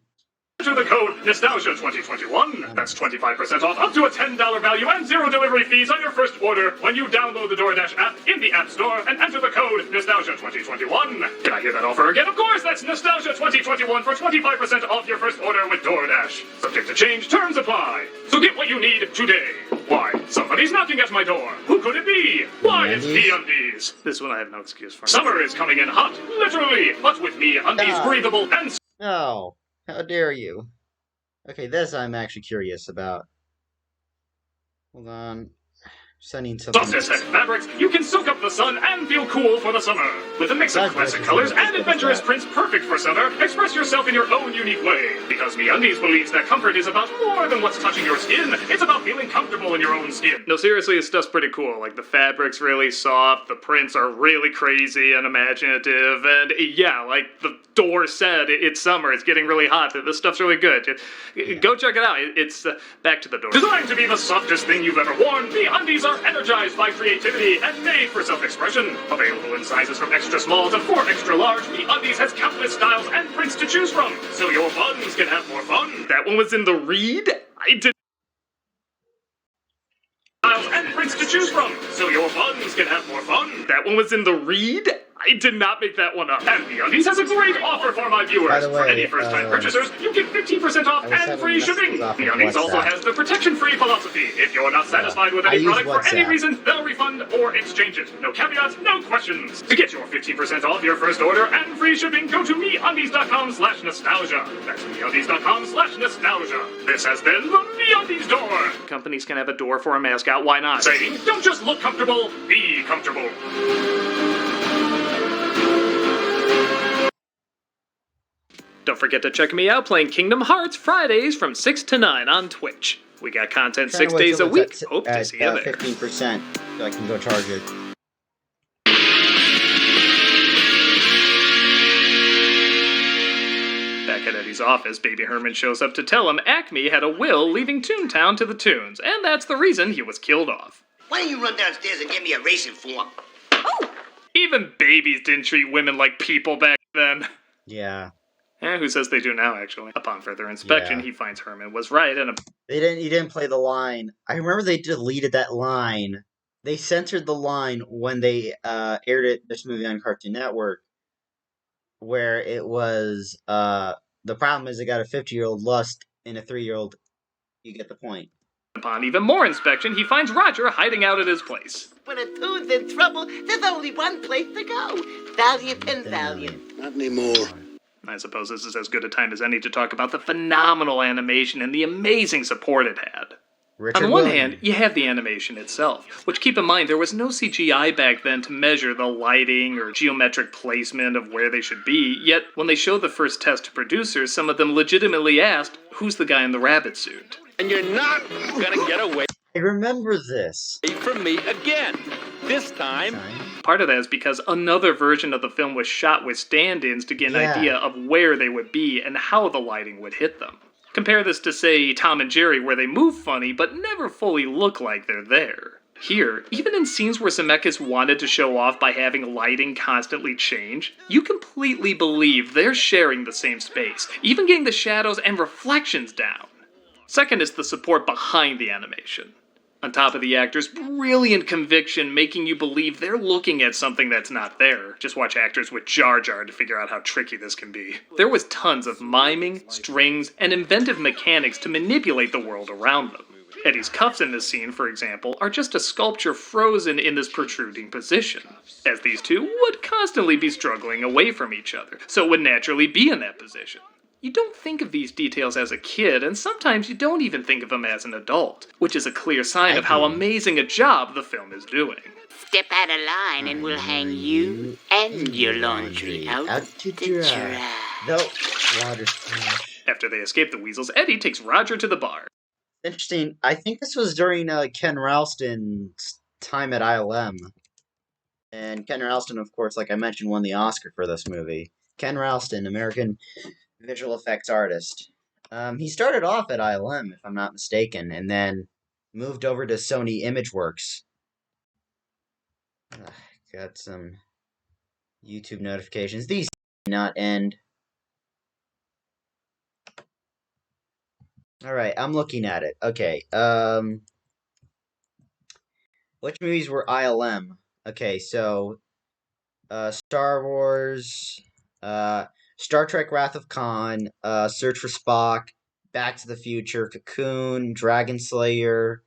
Enter the code Nostalgia2021. That's 25% off up to a $10 value and 0 delivery fees on your first order when you download the DoorDash app in the App Store and enter the code Nostalgia2021. Can I hear that offer again? Of course, that's Nostalgia2021 for 25% off your first order with DoorDash. Subject to change, terms apply. So get what you need today. Why? Somebody's knocking at my door. Who could it be? Why, it's MeUndies. This one I have no excuse for. Summer is coming in hot, literally, but with MeUndies breathable and... Oh. How dare you? Okay, this I'm actually curious about. Hold on. Sending something. Softest fabrics, you can soak up the sun and feel cool for the summer. With a mix of classic colors and adventurous prints perfect for summer, express yourself in your own unique way. Because MeUndies believes that comfort is about more than what's touching your skin. It's about feeling comfortable in your own skin. No, seriously, this stuff's pretty cool. Like, the fabric's really soft, the prints are really crazy and imaginative, and yeah, like the door said, it's summer, it's getting really hot. This stuff's really good. Go check it out. It's back to the door. Designed to be the softest thing you've ever worn, MeUndies are energized by creativity and made for self-expression. Available in sizes from extra small to 4 extra large, MeUndies has countless styles and prints to choose from, so your buns can have more fun. That one was in the read? I did. Styles and prints to choose from, so your buns can have more fun. That one was in the read? I did not make that one up. And MeUndies has a great offer for my viewers. By the way, for any first-time purchasers, you get 15% off and free shipping. MeUndies also has the protection-free philosophy. If you're not satisfied with any product for any reason, they'll refund or exchange it. No caveats, no questions. To get your 15% off your first order and free shipping, go to MeUndies.com/nostalgia. That's MeUndies.com/nostalgia. This has been the MeUndies Door. Companies can have a door for a mascot, why not? Saying, don't just look comfortable, be comfortable. Don't forget to check me out playing Kingdom Hearts Fridays from 6 to 9 on Twitch. We got content 6 days a week. Hope to see you there. 15%, so I can go charge it. Back at Eddie's office, Baby Herman shows up to tell him Acme had a will leaving Toontown to the Toons, and that's the reason he was killed off. Why don't you run downstairs and get me a racing form? Oh! Even babies didn't treat women like people back then. Yeah. Who says they do now, actually? Upon further inspection, he finds Herman was right, and he didn't play the line. I remember they deleted that line. They censored the line when they aired this movie on Cartoon Network, where it was, the problem is it got a 50-year-old lust in a 3-year-old. You get the point. Upon even more inspection, he finds Roger hiding out at his place. When a toon's in trouble, there's only one place to go. Valiant and Valiant. Not anymore. I suppose this is as good a time as any to talk about the phenomenal animation and the amazing support it had. On one hand, you have the animation itself, which, keep in mind, there was no CGI back then to measure the lighting or geometric placement of where they should be, yet when they showed the first test to producers, some of them legitimately asked, who's the guy in the rabbit suit? And you're not gonna get away I remember this. from me again. This time. Part of that is because another version of the film was shot with stand-ins to get an idea of where they would be and how the lighting would hit them. Compare this to, say, Tom and Jerry, where they move funny but never fully look like they're there. Here, even in scenes where Zemeckis wanted to show off by having lighting constantly change, you completely believe they're sharing the same space, even getting the shadows and reflections down. Second is the support behind the animation. On top of the actor's brilliant conviction, making you believe they're looking at something that's not there. Just watch actors with Jar Jar to figure out how tricky this can be. There was tons of miming, strings, and inventive mechanics to manipulate the world around them. Eddie's cuffs in this scene, for example, are just a sculpture frozen in this protruding position, as these two would constantly be struggling away from each other, so would naturally be in that position. You don't think of these details as a kid, and sometimes you don't even think of them as an adult, which is a clear sign of how amazing a job the film is doing. Step out of line and we'll hang you and your laundry out to dry. No, water splash. After they escape the weasels, Eddie takes Roger to the bar. Interesting. I think this was during Ken Ralston's time at ILM. And Ken Ralston, of course, like I mentioned, won the Oscar for this movie. Ken Ralston, American visual effects artist. He started off at ILM, if I'm not mistaken, and then moved over to Sony Imageworks. Got some YouTube notifications. These do not end. Alright, I'm looking at it. Okay, which movies were ILM? Okay, so, Star Wars, Star Trek Wrath of Khan, Search for Spock, Back to the Future, Cocoon, Dragon Slayer,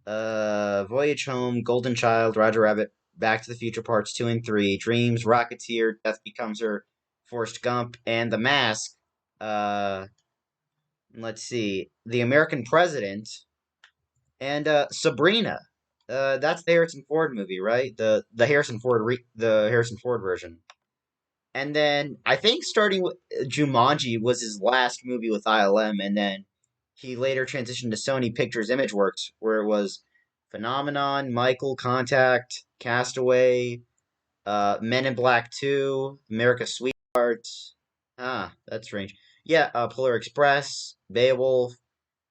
Voyage Home, Golden Child, Roger Rabbit, Back to the Future Parts 2 and 3, Dreams, Rocketeer, Death Becomes Her, Forrest Gump, and The Mask. Let's see, The American President, and Sabrina. That's the Harrison Ford movie, right? The Harrison Ford version. And then I think starting with Jumanji was his last movie with ILM, and then he later transitioned to Sony Pictures Imageworks, where it was Phenomenon, Michael, Contact, Castaway, Men in Black 2, America's Sweethearts. That's strange. Yeah, Polar Express, Beowulf,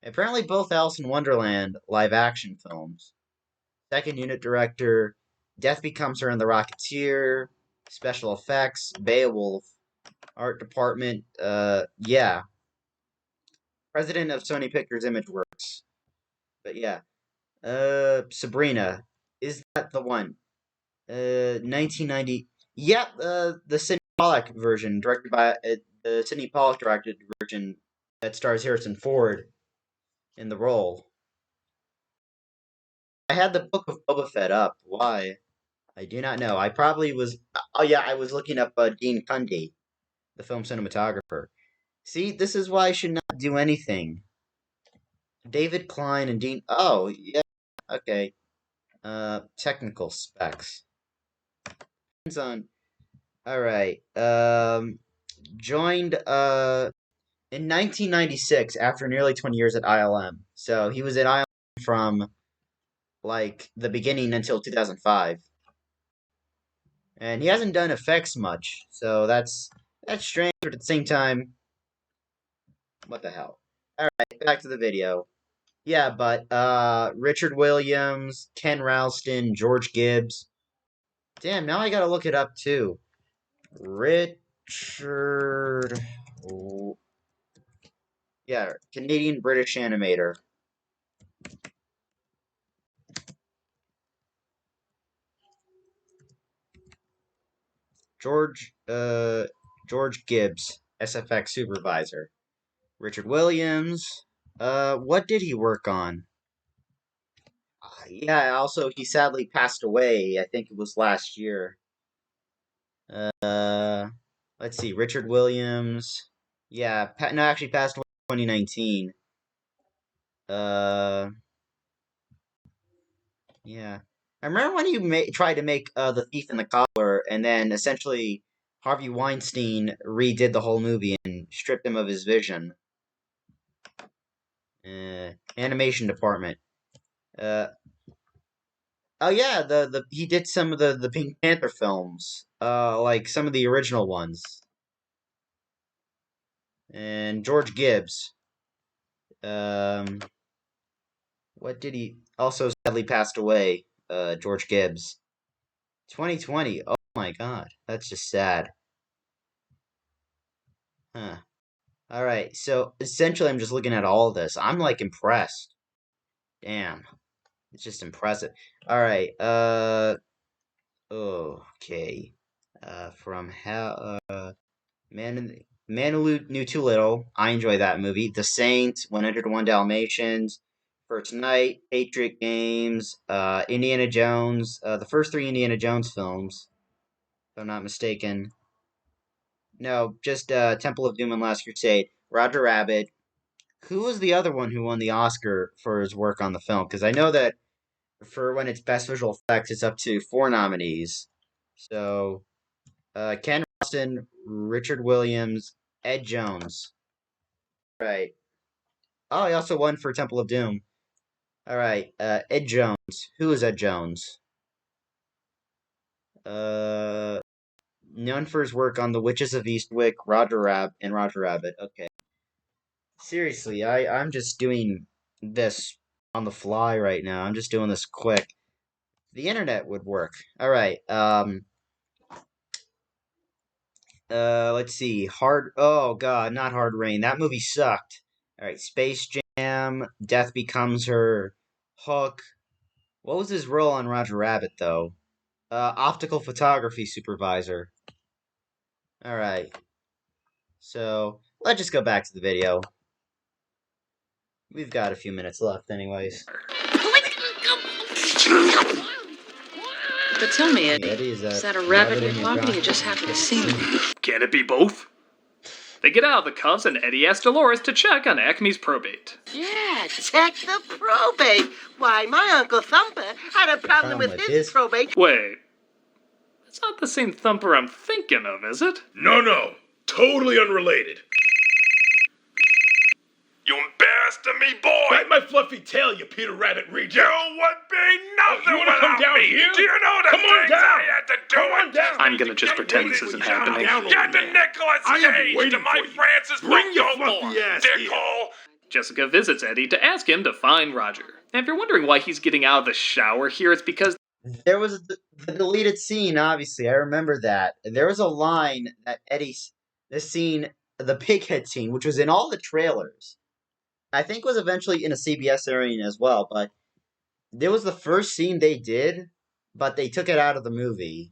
apparently both Alice in Wonderland live-action films. Second unit director, Death Becomes Her and the Rocketeer, special effects, Beowulf, art department, yeah. President of Sony Pictures Imageworks. But yeah. Sabrina. Is that the one? 1990. Yeah, the Sidney Pollack version, directed by, the Sidney Pollack directed version that stars Harrison Ford in the role. I had the Book of Boba Fett up. Why? I do not know. I probably was... Oh yeah, I was looking up Dean Cundey, the film cinematographer. See, this is why I should not do anything. David Klein and Dean... Oh, yeah. Okay. Technical specs. Depends on... Alright. Joined, in 1996, after nearly 20 years at ILM. So, he was at ILM from, like, the beginning until 2005. And he hasn't done effects much, so that's strange, but at the same time, what the hell. Alright, back to the video. Yeah, but, Richard Williams, Ken Ralston, George Gibbs. Damn, now I gotta look it up, too. Richard... Yeah, Canadian-British animator. George Gibbs, SFX supervisor. Richard Williams. What did he work on? Yeah, also, he sadly passed away. I think it was last year. Let's see. Richard Williams. Yeah, no, actually passed away in 2019. Yeah. I remember when you tried to make The Thief and the Cobbler, and then essentially Harvey Weinstein redid the whole movie and stripped him of his vision. Animation department. Oh yeah, he did some of the Pink Panther films, like some of the original ones. And George Gibbs. What did he... Also sadly passed away, George Gibbs. 2020. Oh my god. That's just sad. Huh. Alright, so essentially I'm just looking at all of this. I'm like impressed. Damn. It's just impressive. All right. Okay. From how Man Who Knew Too Little. I enjoy that movie. The Saint, 101 Dalmatians, First Night, Patriot Games, Indiana Jones. The first 3 Indiana Jones films, if I'm not mistaken. No, just Temple of Doom and Last Crusade. Roger Rabbit. Who was the other one who won the Oscar for his work on the film? Because I know that for when it's Best Visual Effects, it's up to 4 nominees. So, Ken Rustin, Richard Williams, Ed Jones. Right. Oh, he also won for Temple of Doom. All right. Ed Jones. Who is Ed Jones? Known for his work on The Witches of Eastwick, Roger Rabbit. Okay. Seriously, I'm just doing this on the fly right now. I'm just doing this quick. The internet would work. All right. Let's see. Oh God, not Hard Rain. That movie sucked. All right. Space Jam. Death Becomes Her. Hook. What was his role on Roger Rabbit though? Optical photography supervisor. All right. So let's just go back to the video. We've got a few minutes left, anyways. But tell me, Eddie, is that a rabbit in your pocket or you just happen to see me? Can it be both? They get out of the cuffs and Eddie asks Dolores to check on Acme's probate. Yeah, check the probate. Why, my Uncle Thumper had a problem with his probate. Wait. That's not the same Thumper I'm thinking of, is it? No. Totally unrelated. You embarrassed me, boy! Bite my fluffy tail, you Peter Rabbit reject! You would be nothing you without come down me! here? Do you know the things I had to do? Come on down! I'm gonna just pretend this isn't happening. Get the Nicolas Cage to my Francis Bring your Ford fluffy Coppola, ass here. dickhole! Jessica visits Eddie to ask him to find Roger. And if you're wondering why he's getting out of the shower here, it's because there was the deleted scene, obviously. I remember that. There was a line that the pighead scene, which was in all the trailers. I think was eventually in a CBS arena as well, but there was the first scene they did, but they took it out of the movie.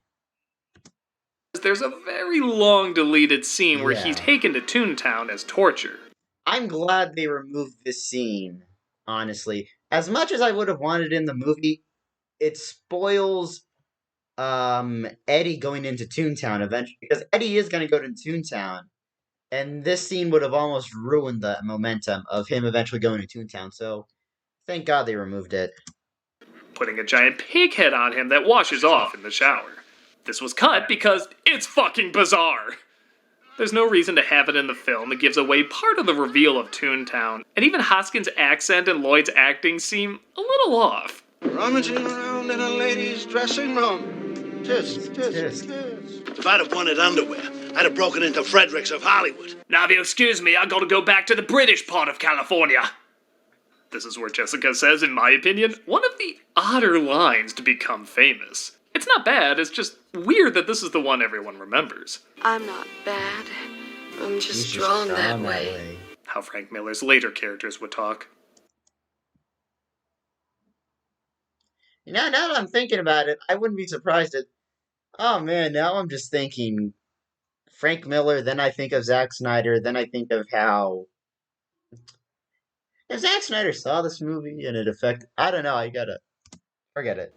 There's a very long deleted scene where he's taken to Toontown as torture. I'm glad they removed this scene, honestly. As much as I would have wanted in the movie, it spoils Eddie going into Toontown eventually, because Eddie is going to go to Toontown. And this scene would have almost ruined the momentum of him eventually going to Toontown, so thank God they removed it. Putting a giant pig head on him that washes off in the shower. This was cut because it's fucking bizarre. There's no reason to have it in the film. It gives away part of the reveal of Toontown, and even Hoskins' accent and Lloyd's acting seem a little off. Rummaging around in a lady's dressing room. If I'd have wanted underwear, I'd have broken into Fredericks of Hollywood. Now, if you excuse me, I gotta go back to the British part of California. This is where Jessica says, in my opinion, one of the odder lines to become famous. It's not bad, it's just weird that this is the one everyone remembers. I'm not bad. I'm just drawn that way. How Frank Miller's later characters would talk. Now that I'm thinking about it, I wouldn't be surprised at... Oh man, now I'm just thinking Frank Miller, then I think of Zack Snyder, then I think of how... If Zack Snyder saw this movie and it affected... I don't know, I gotta... Forget it.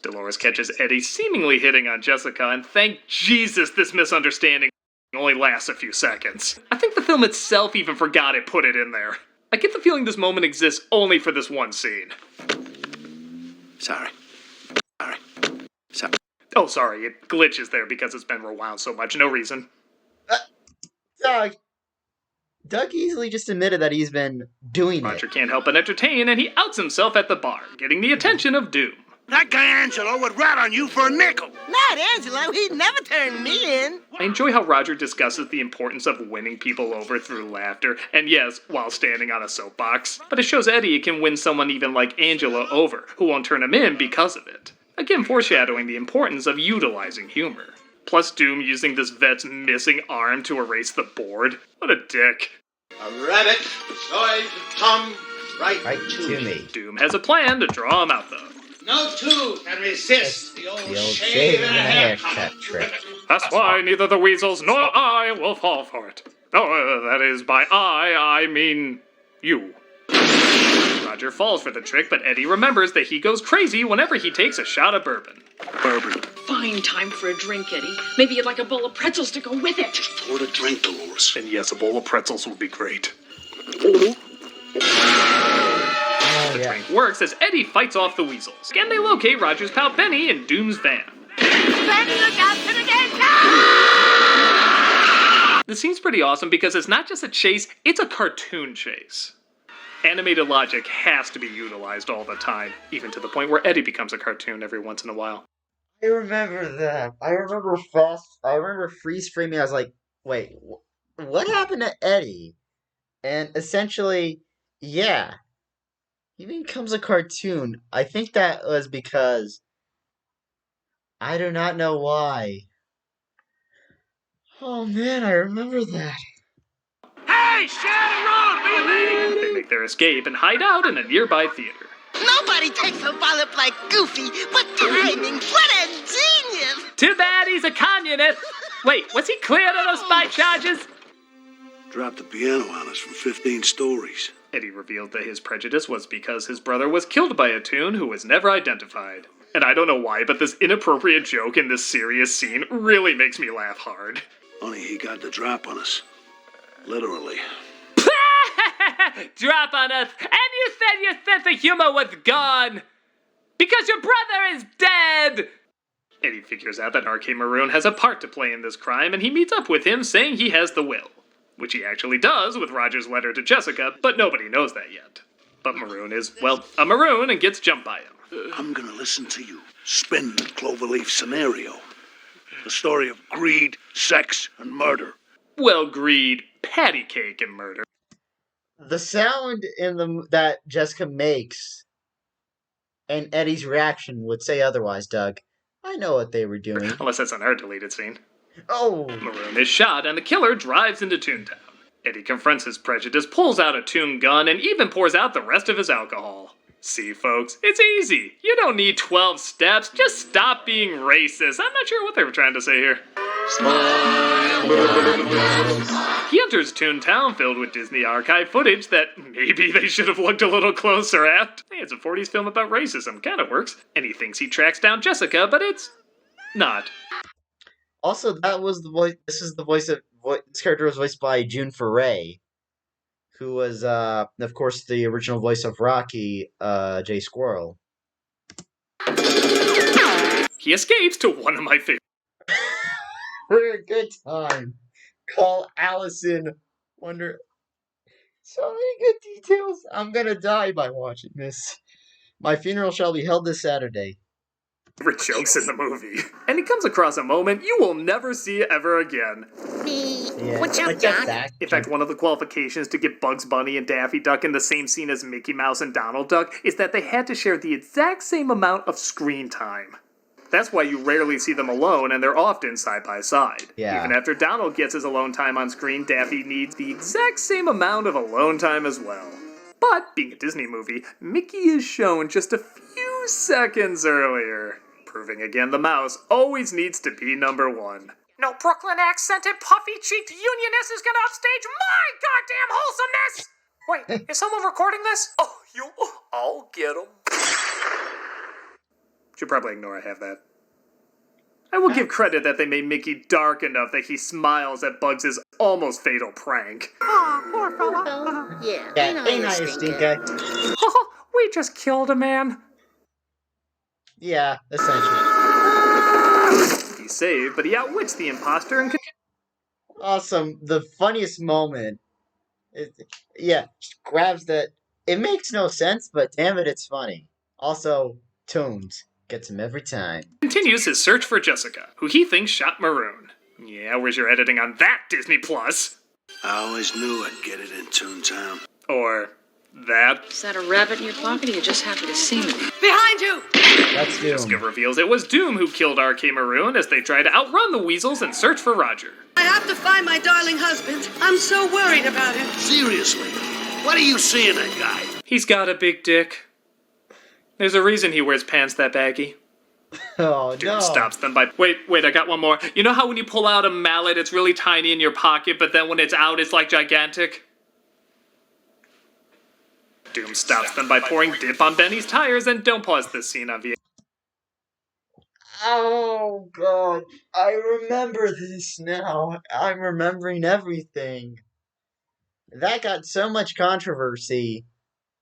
Dolores catches Eddie seemingly hitting on Jessica, and thank Jesus this misunderstanding only lasts a few seconds. I think the film itself even forgot it put it in there. I get the feeling this moment exists only for this one scene. Sorry. Oh, sorry, it glitches there because it's been rewound so much, no reason. Doug easily just admitted that he's been doing Roger can't help but entertain, and he outs himself at the bar, getting the attention of Doom. That guy Angelo would rat on you for a nickel. Not Angelo, he'd never turn me in. I enjoy how Roger discusses the importance of winning people over through laughter, and yes, while standing on a soapbox. But it shows Eddie can win someone even like Angelo over, who won't turn him in because of it. Again, foreshadowing the importance of utilizing humor. Plus Doom using this vet's missing arm to erase the board. What a dick. A rabbit, soy, Tom, right to me. Doom has a plan to draw him out, though. No two can resist the old shave and a haircut trick. That's why neither the weasels nor I will fall for it. Oh, that is by I mean you. Roger falls for the trick, but Eddie remembers that he goes crazy whenever he takes a shot of bourbon. Fine time for a drink, Eddie. Maybe you'd like a bowl of pretzels to go with it. Just pour the drink, Dolores. And yes, a bowl of pretzels would be great. The drink works as Eddie fights off the weasels. And they locate Roger's pal Benny in Doom's van. Benny, look out for the gate! The scene's pretty awesome because it's not just a chase, it's a cartoon chase. Animated logic has to be utilized all the time, even to the point where Eddie becomes a cartoon every once in a while. I remember that. I remember freeze framing. I was like, wait, what happened to Eddie? And essentially, yeah, he becomes a cartoon. I think that was because I do not know why. Oh man, I remember that. Hey, Shadow Road, They make their escape and hide out in a nearby theater. Nobody takes a wallop like Goofy, but timing, what a genius! Too bad he's a communist. Wait, was he cleared of those spy charges? Dropped the piano on us from 15 stories. Eddie revealed that his prejudice was because his brother was killed by a Toon who was never identified. And I don't know why, but this inappropriate joke in this serious scene really makes me laugh hard. Only he got the drop on us. Literally. Drop on us, and you said your sense of humor was gone! Because your brother is dead! Eddie figures out that RK Maroon has a part to play in this crime, and he meets up with him saying he has the will. Which he actually does with Roger's letter to Jessica, but nobody knows that yet. But Maroon is, well, a Maroon and gets jumped by him. I'm gonna listen to you spin the cloverleaf scenario. The story of greed, sex, and murder. Well, greed, patty cake, and murder. The sound that Jessica makes and Eddie's reaction would say otherwise, Doug. I know what they were doing. Unless that's on our deleted scene. Oh! Maroon is shot and the killer drives into Toontown. Eddie confronts his prejudice, pulls out a Toon gun, and even pours out the rest of his alcohol. See, folks, it's easy. You don't need 12 steps. Just stop being racist. I'm not sure what they were trying to say here. He enters Toontown filled with Disney archive footage that maybe they should have looked a little closer at. Hey, it's a 40s film about racism. Kinda works. And he thinks he tracks down Jessica, but it's not. Also, that was the voice. This is the voice of this character was voiced by June Foray, who was, of course, the original voice of Rocky, Jay Squirrel. He escapes to one of my favorites. For a good time. Call Allison. Wonder. So many good details. I'm gonna die by watching this. My funeral shall be held this Saturday. Favorite jokes in the movie. And he comes across a moment you will never see ever again. Yeah. What's up, Doc? In fact, one of the qualifications to get Bugs Bunny and Daffy Duck in the same scene as Mickey Mouse and Donald Duck is that they had to share the exact same amount of screen time. That's why you rarely see them alone, and they're often side by side. Yeah. Even after Donald gets his alone time on screen, Daffy needs the exact same amount of alone time as well. But, being a Disney movie, Mickey is shown just a few seconds earlier, proving again the mouse always needs to be number one. No Brooklyn accented, puffy-cheeked unionist is gonna upstage my goddamn wholesomeness! Wait, is someone recording this? I'll get him. Should probably ignore I have that. I will give credit that they made Mickey dark enough that he smiles at Bugs' almost fatal prank. Aw, poor fella. Yeah, Ain't I a stinker? We just killed a man. Yeah, essentially. He's saved, but he outwits the imposter and Awesome. The funniest moment. Just grabs that. It makes no sense, but damn it, it's funny. Also, Toons. Gets him every time. Continues his search for Jessica, who he thinks shot Maroon. Yeah, where's your editing on that, Disney Plus? I always knew I'd get it in Toontown. Or that. Is that a rabbit in your pocket, or you're just happy to see me? Behind you! That's Doom. Jessica reveals it was Doom who killed RK Maroon as they try to outrun the weasels and search for Roger. I have to find my darling husband. I'm so worried about him. Seriously, what do you see in that guy? He's got a big dick. There's a reason he wears pants that baggy. Oh, Doom no. stops them by... Wait, I got one more. You know how when you pull out a mallet, it's really tiny in your pocket, but then when it's out, it's like gigantic? Doom stops them by pouring dip on Benny's tires, and don't pause this scene on VH. Oh, God. I remember this now. I'm remembering everything. That got so much controversy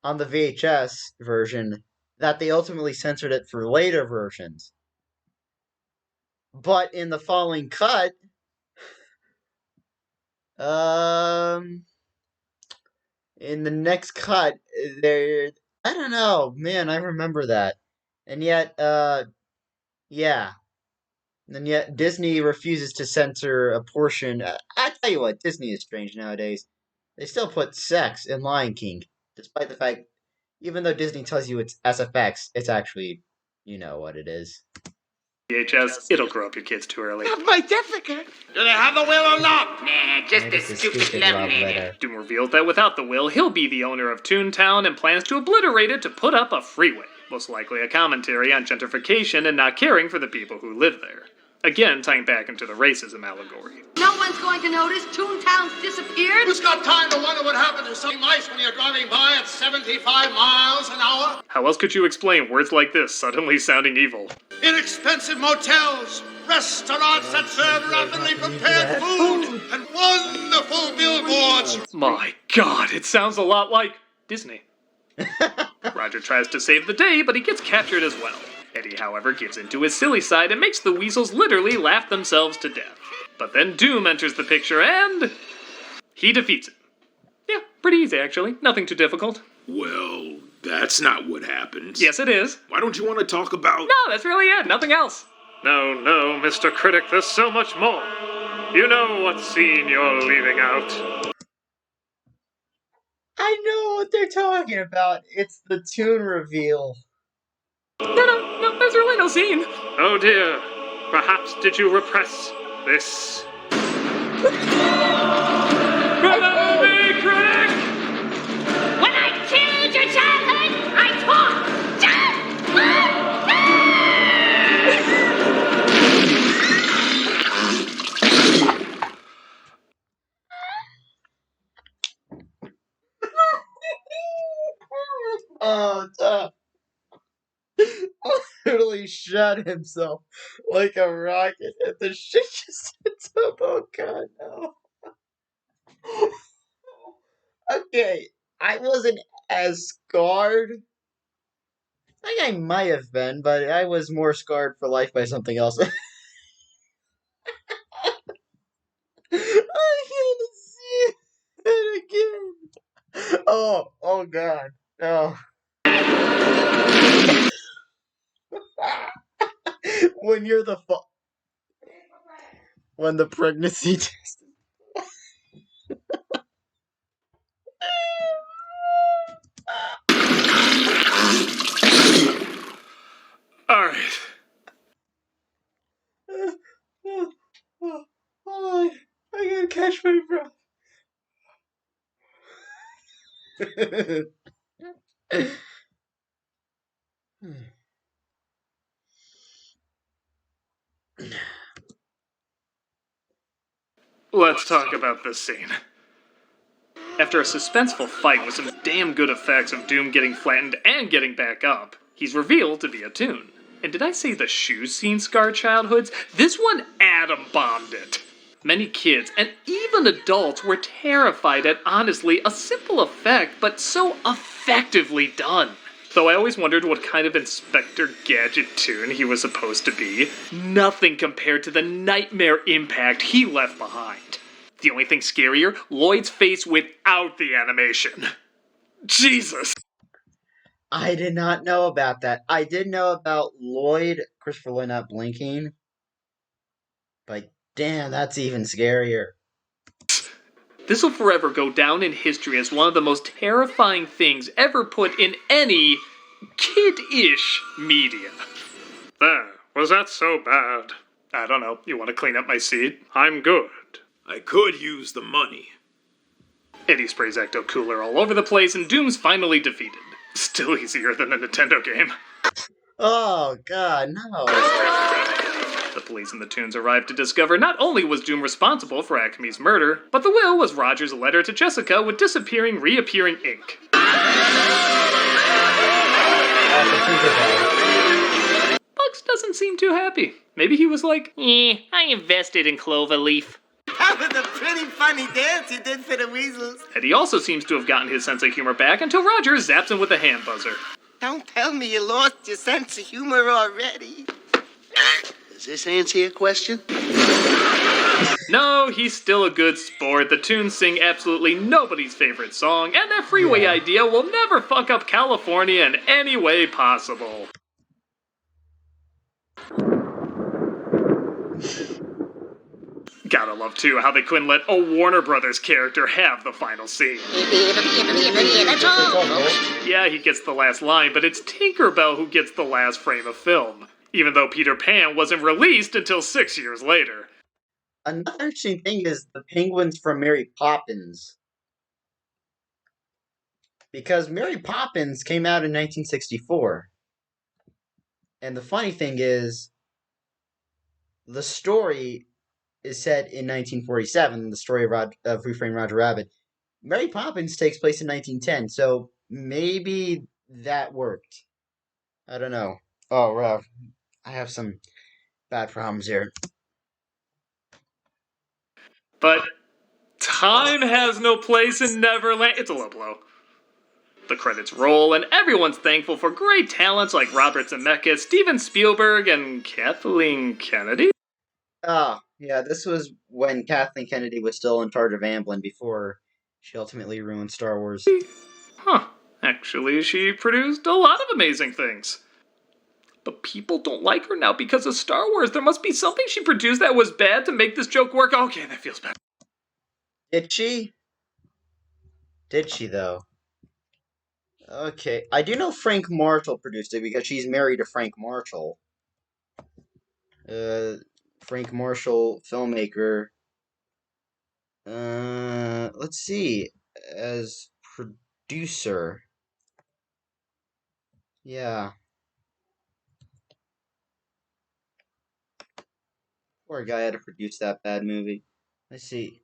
on the VHS version that they ultimately censored it for later versions. But in the following cut, in the next cut, there, I don't know, man, I remember that. And yet, yeah. And yet Disney refuses to censor a portion. I tell you what, Disney is strange nowadays. They still put sex in Lion King, despite the fact, even though Disney tells you it's SFX, it's actually, you know what it is. VHS, it'll grow up your kids too early. Have my certificate. Do they have the will or not? Nah, just a stupid love letter. Doom reveals that without the will, he'll be the owner of Toontown and plans to obliterate it to put up a freeway. Most likely a commentary on gentrification and not caring for the people who live there. Again, tying back into the racism allegory. No one's going to notice Toontown's disappeared? Who's got time to wonder what happened to something nice when you're driving by at 75 miles an hour? How else could you explain words like this suddenly sounding evil? Inexpensive motels, restaurants that serve rapidly prepared food, and wonderful billboards. My God, it sounds a lot like Disney. Roger tries to save the day, but he gets captured as well. Eddie, however, gives into his silly side and makes the weasels literally laugh themselves to death. But then Doom enters the picture and he defeats it. Yeah, pretty easy actually. Nothing too difficult. Well, that's not what happens. Yes, it is. Why don't you want to talk about... No, that's really it. Nothing else. No, Mr. Critic, there's so much more. You know what scene you're leaving out. I know what they're talking about. It's the Toon reveal. No, there's really no scene. Oh dear. Perhaps did you repress this? Remember me, Critic! When I killed your childhood, I talk! Oh, tough. Literally shot himself like a rocket and the shit just hits up. Oh God, no. Okay, I wasn't as scarred. I think I might have been, but I was more scarred for life by something else. I can't see it again. Oh God, no. When you're the when the pregnancy test. All right. Oh, I gotta catch my breath. Let's talk about this scene. After a suspenseful fight with some damn good effects of Doom getting flattened and getting back up, he's revealed to be a Toon. And did I say the shoe scene scarred childhoods? This one atom bombed it. Many kids, and even adults, were terrified at honestly a simple effect, but so effectively done. Though I always wondered what kind of Inspector Gadget Toon he was supposed to be. Nothing compared to the nightmare impact he left behind. The only thing scarier, Lloyd's face without the animation. Jesus! I did not know about that. I did know about Christopher Lloyd not blinking. But damn, that's even scarier. This will forever go down in history as one of the most terrifying things ever put in any kid-ish media. There, was that so bad? I don't know, you want to clean up my seat? I'm good. I could use the money. Eddie sprays Ecto Cooler all over the place, and Doom's finally defeated. Still easier than a Nintendo game. Oh, God, no. The police and the Toons arrive to discover not only was Doom responsible for Acme's murder, but the will was Roger's letter to Jessica with disappearing, reappearing ink. Bugs doesn't seem too happy. Maybe he was like, I invested in Cloverleaf. That was a pretty funny dance you did for the weasels. Eddie also seems to have gotten his sense of humor back until Roger zaps him with a hand buzzer. Don't tell me you lost your sense of humor already. Does this answer your question? No, he's still a good sport. The Toons sing absolutely nobody's favorite song, and their freeway idea will never fuck up California in any way possible. Gotta love, too, how they couldn't let a Warner Brothers character have the final scene. Yeah, he gets the last line, but it's Tinkerbell who gets the last frame of film, even though Peter Pan wasn't released until 6 years later. Another interesting thing is the penguins from Mary Poppins. Because Mary Poppins came out in 1964. And the funny thing is, the story is set in 1947, the story of Who Framed Roger Rabbit. Mary Poppins takes place in 1910, so maybe that worked. I don't know. Oh, wow. I have some bad problems here. But time has no place in Neverland. It's a low blow. The credits roll, and everyone's thankful for great talents like Robert Zemeckis, Steven Spielberg, and Kathleen Kennedy. Oh, yeah, this was when Kathleen Kennedy was still in charge of Amblin before she ultimately ruined Star Wars. Huh. Actually, she produced a lot of amazing things. But people don't like her now because of Star Wars. There must be something she produced that was bad to make this joke work. Okay, that feels better. Did she? Did she, though? Okay, I do know Frank Marshall produced it because she's married to Frank Marshall. Frank Marshall, filmmaker. Let's see. As producer. Yeah. Poor guy had to produce that bad movie. Let's see.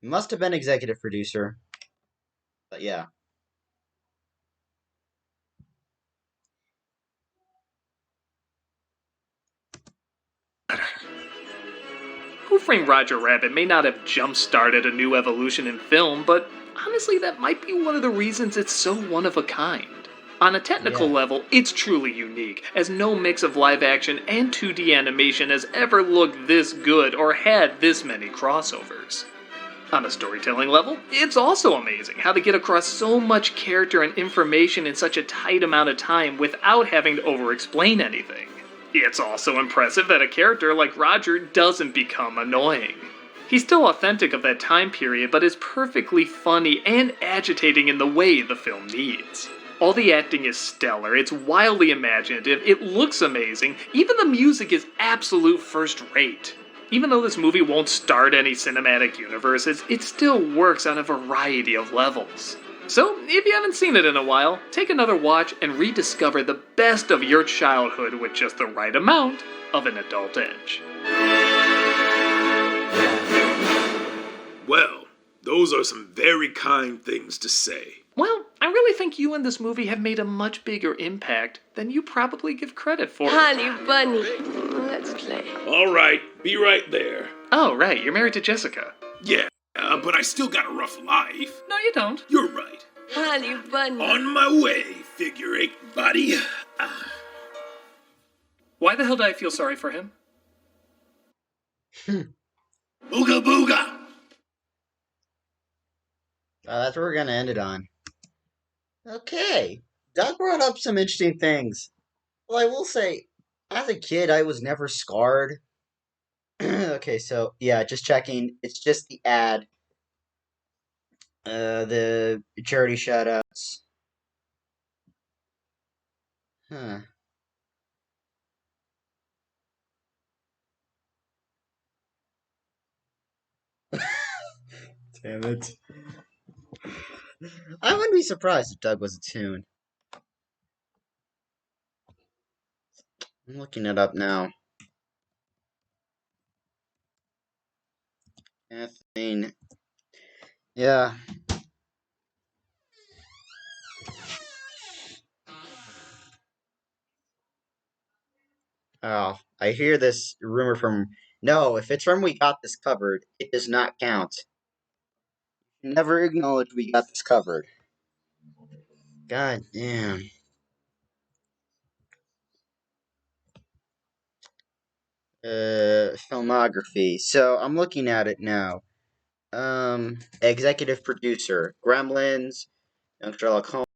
Must have been executive producer. But yeah. Who Framed Roger Rabbit may not have jump-started a new evolution in film, but honestly that might be one of the reasons it's so one-of-a-kind. On a technical level, it's truly unique, as no mix of live-action and 2D animation has ever looked this good or had this many crossovers. On a storytelling level, it's also amazing how they get across so much character and information in such a tight amount of time without having to over-explain anything. It's also impressive that a character like Roger doesn't become annoying. He's still authentic of that time period, but is perfectly funny and agitating in the way the film needs. All the acting is stellar, it's wildly imaginative, it looks amazing, even the music is absolute first-rate. Even though this movie won't start any cinematic universes, it still works on a variety of levels. So, if you haven't seen it in a while, take another watch and rediscover the best of your childhood with just the right amount of an adult edge. Well, those are some very kind things to say. Well, I really think you and this movie have made a much bigger impact than you probably give credit for. Honey bunny, let's play. All right, be right there. Oh, right, you're married to Jessica. Yeah, but I still got a rough life. No, you don't. You're right. Honey bunny. On my way, figure eight, buddy. Why the hell do I feel sorry for him? Booga booga! That's what we're gonna end it on. Okay. Doug brought up some interesting things. Well, I will say, as a kid, I was never scarred. Okay, so, yeah, just checking. It's just the ad. The charity shoutouts. Huh. Damn it. I wouldn't be surprised if Doug was a Toon. I'm looking it up now. Kathleen. Yeah. Oh, I hear this rumor from... No, if it's from We Got This Covered, it does not count. Never acknowledge We Got This Covered. God damn. Filmography. So, I'm looking at it now. Executive producer. Gremlins, Young Sherlock Holmes.